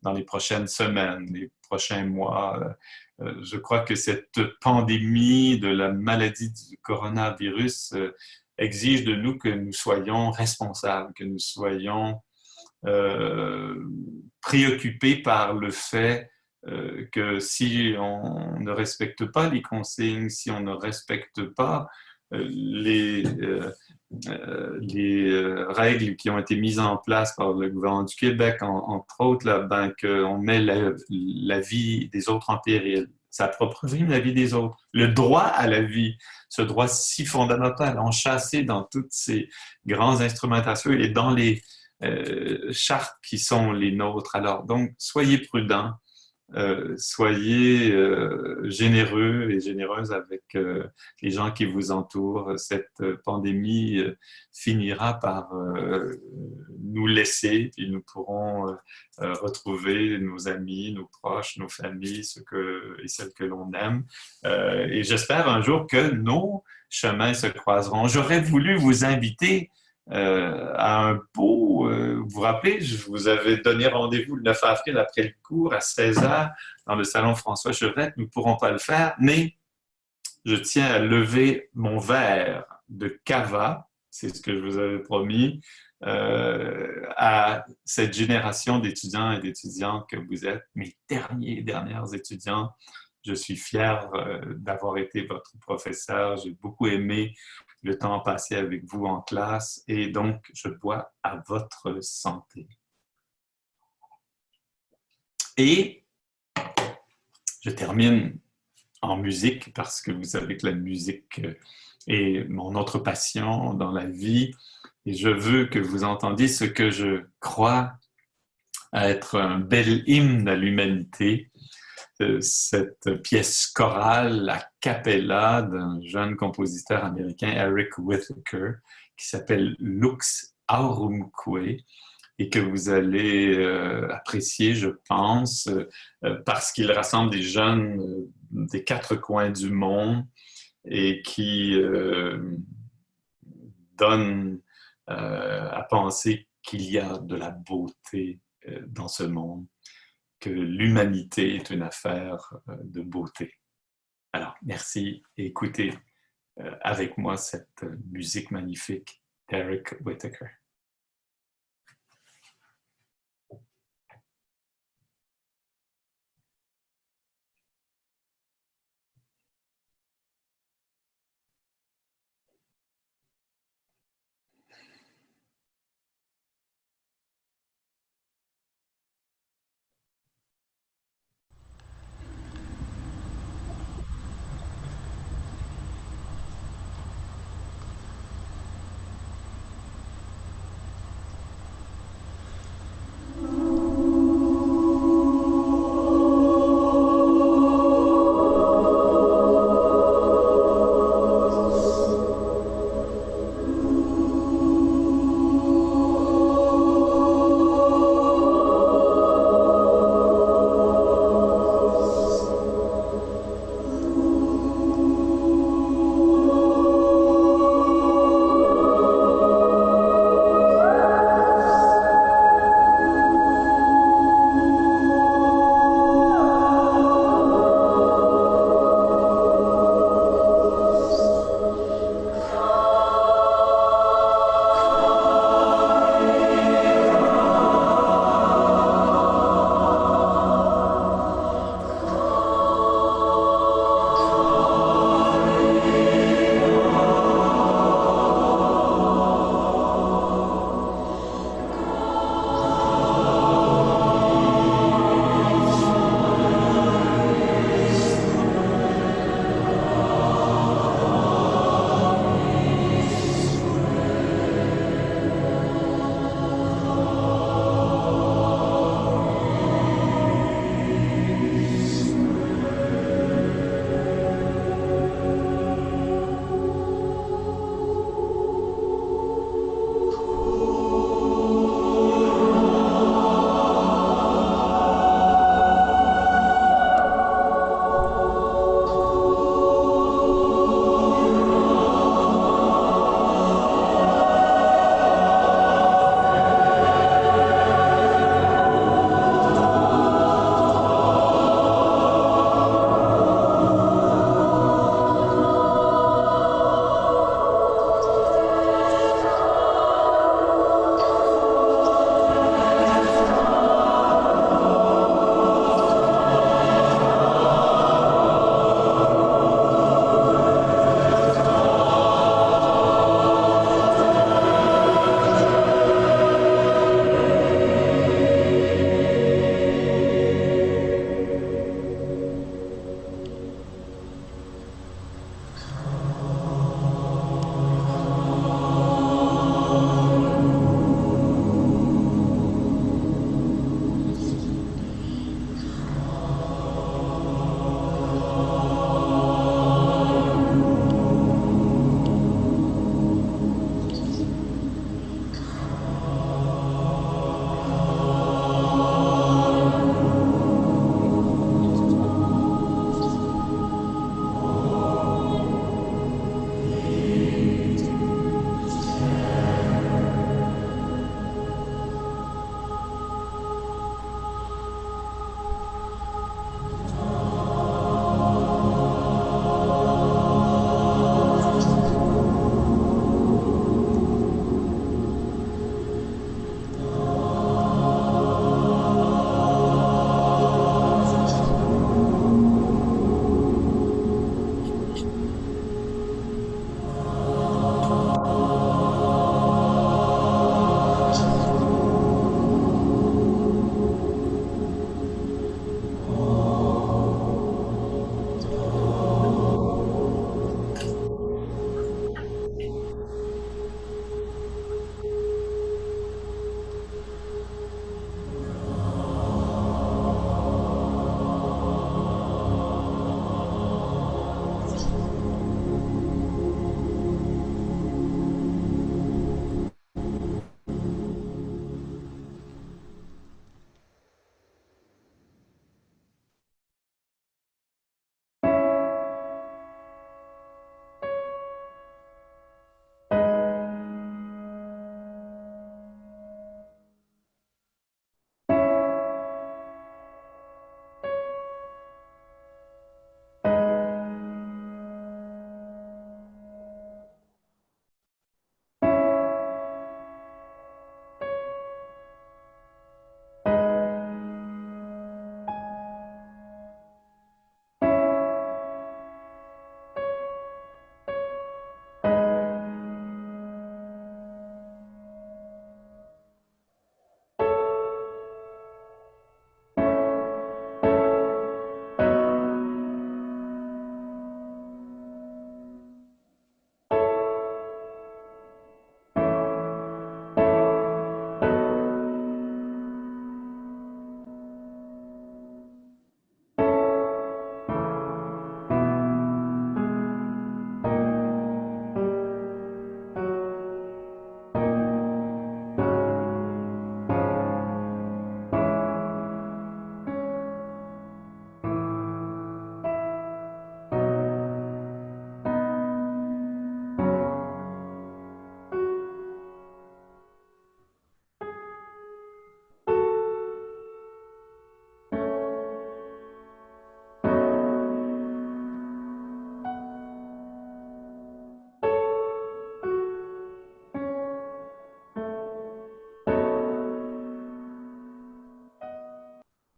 dans les prochaines semaines, les prochains mois. Je crois que cette pandémie de la maladie du coronavirus exige de nous que nous soyons responsables, que nous soyons préoccupés par le fait que si on ne respecte pas les consignes, si on ne respecte pas les règles qui ont été mises en place par le gouvernement du Québec, entre autres, là, ben, qu'on met la vie des autres en péril, sa propre vie, la vie des autres, le droit à la vie, ce droit si fondamental, enchâssé dans toutes ces grandes instrumentations et dans les chartes qui sont les nôtres. Alors, donc, soyez prudents, soyez généreux et généreuses avec les gens qui vous entourent. Cette pandémie finira par nous laisser, puis nous pourrons retrouver nos amis, nos proches, nos familles, ceux et celles que l'on aime. Et j'espère un jour que nos chemins se croiseront. J'aurais voulu vous inviter à un beau, vous vous rappelez, je vous avais donné rendez-vous le 9 avril après le cours à 16h dans le salon François Chevrette. Nous ne pourrons pas le faire, mais je tiens à lever mon verre de cava, c'est ce que je vous avais promis, à cette génération d'étudiants et d'étudiantes que vous êtes, mes dernières étudiants. Je suis fier d'avoir été votre professeur. J'ai beaucoup aimé le temps passé avec vous en classe et donc je bois à votre santé. Et je termine en musique parce que vous savez que la musique est mon autre passion dans la vie. Et je veux que vous entendiez ce que je crois être un bel hymne à l'humanité, cette pièce chorale a cappella d'un jeune compositeur américain, Eric Whitacre, qui s'appelle Lux Aurumque, et que vous allez apprécier, je pense, parce qu'il rassemble des jeunes des quatre coins du monde et qui donne à penser qu'il y a de la beauté dans ce monde, que l'humanité est une affaire de beauté. Alors, merci et écoutez avec moi cette musique magnifique d'Eric Whitacre.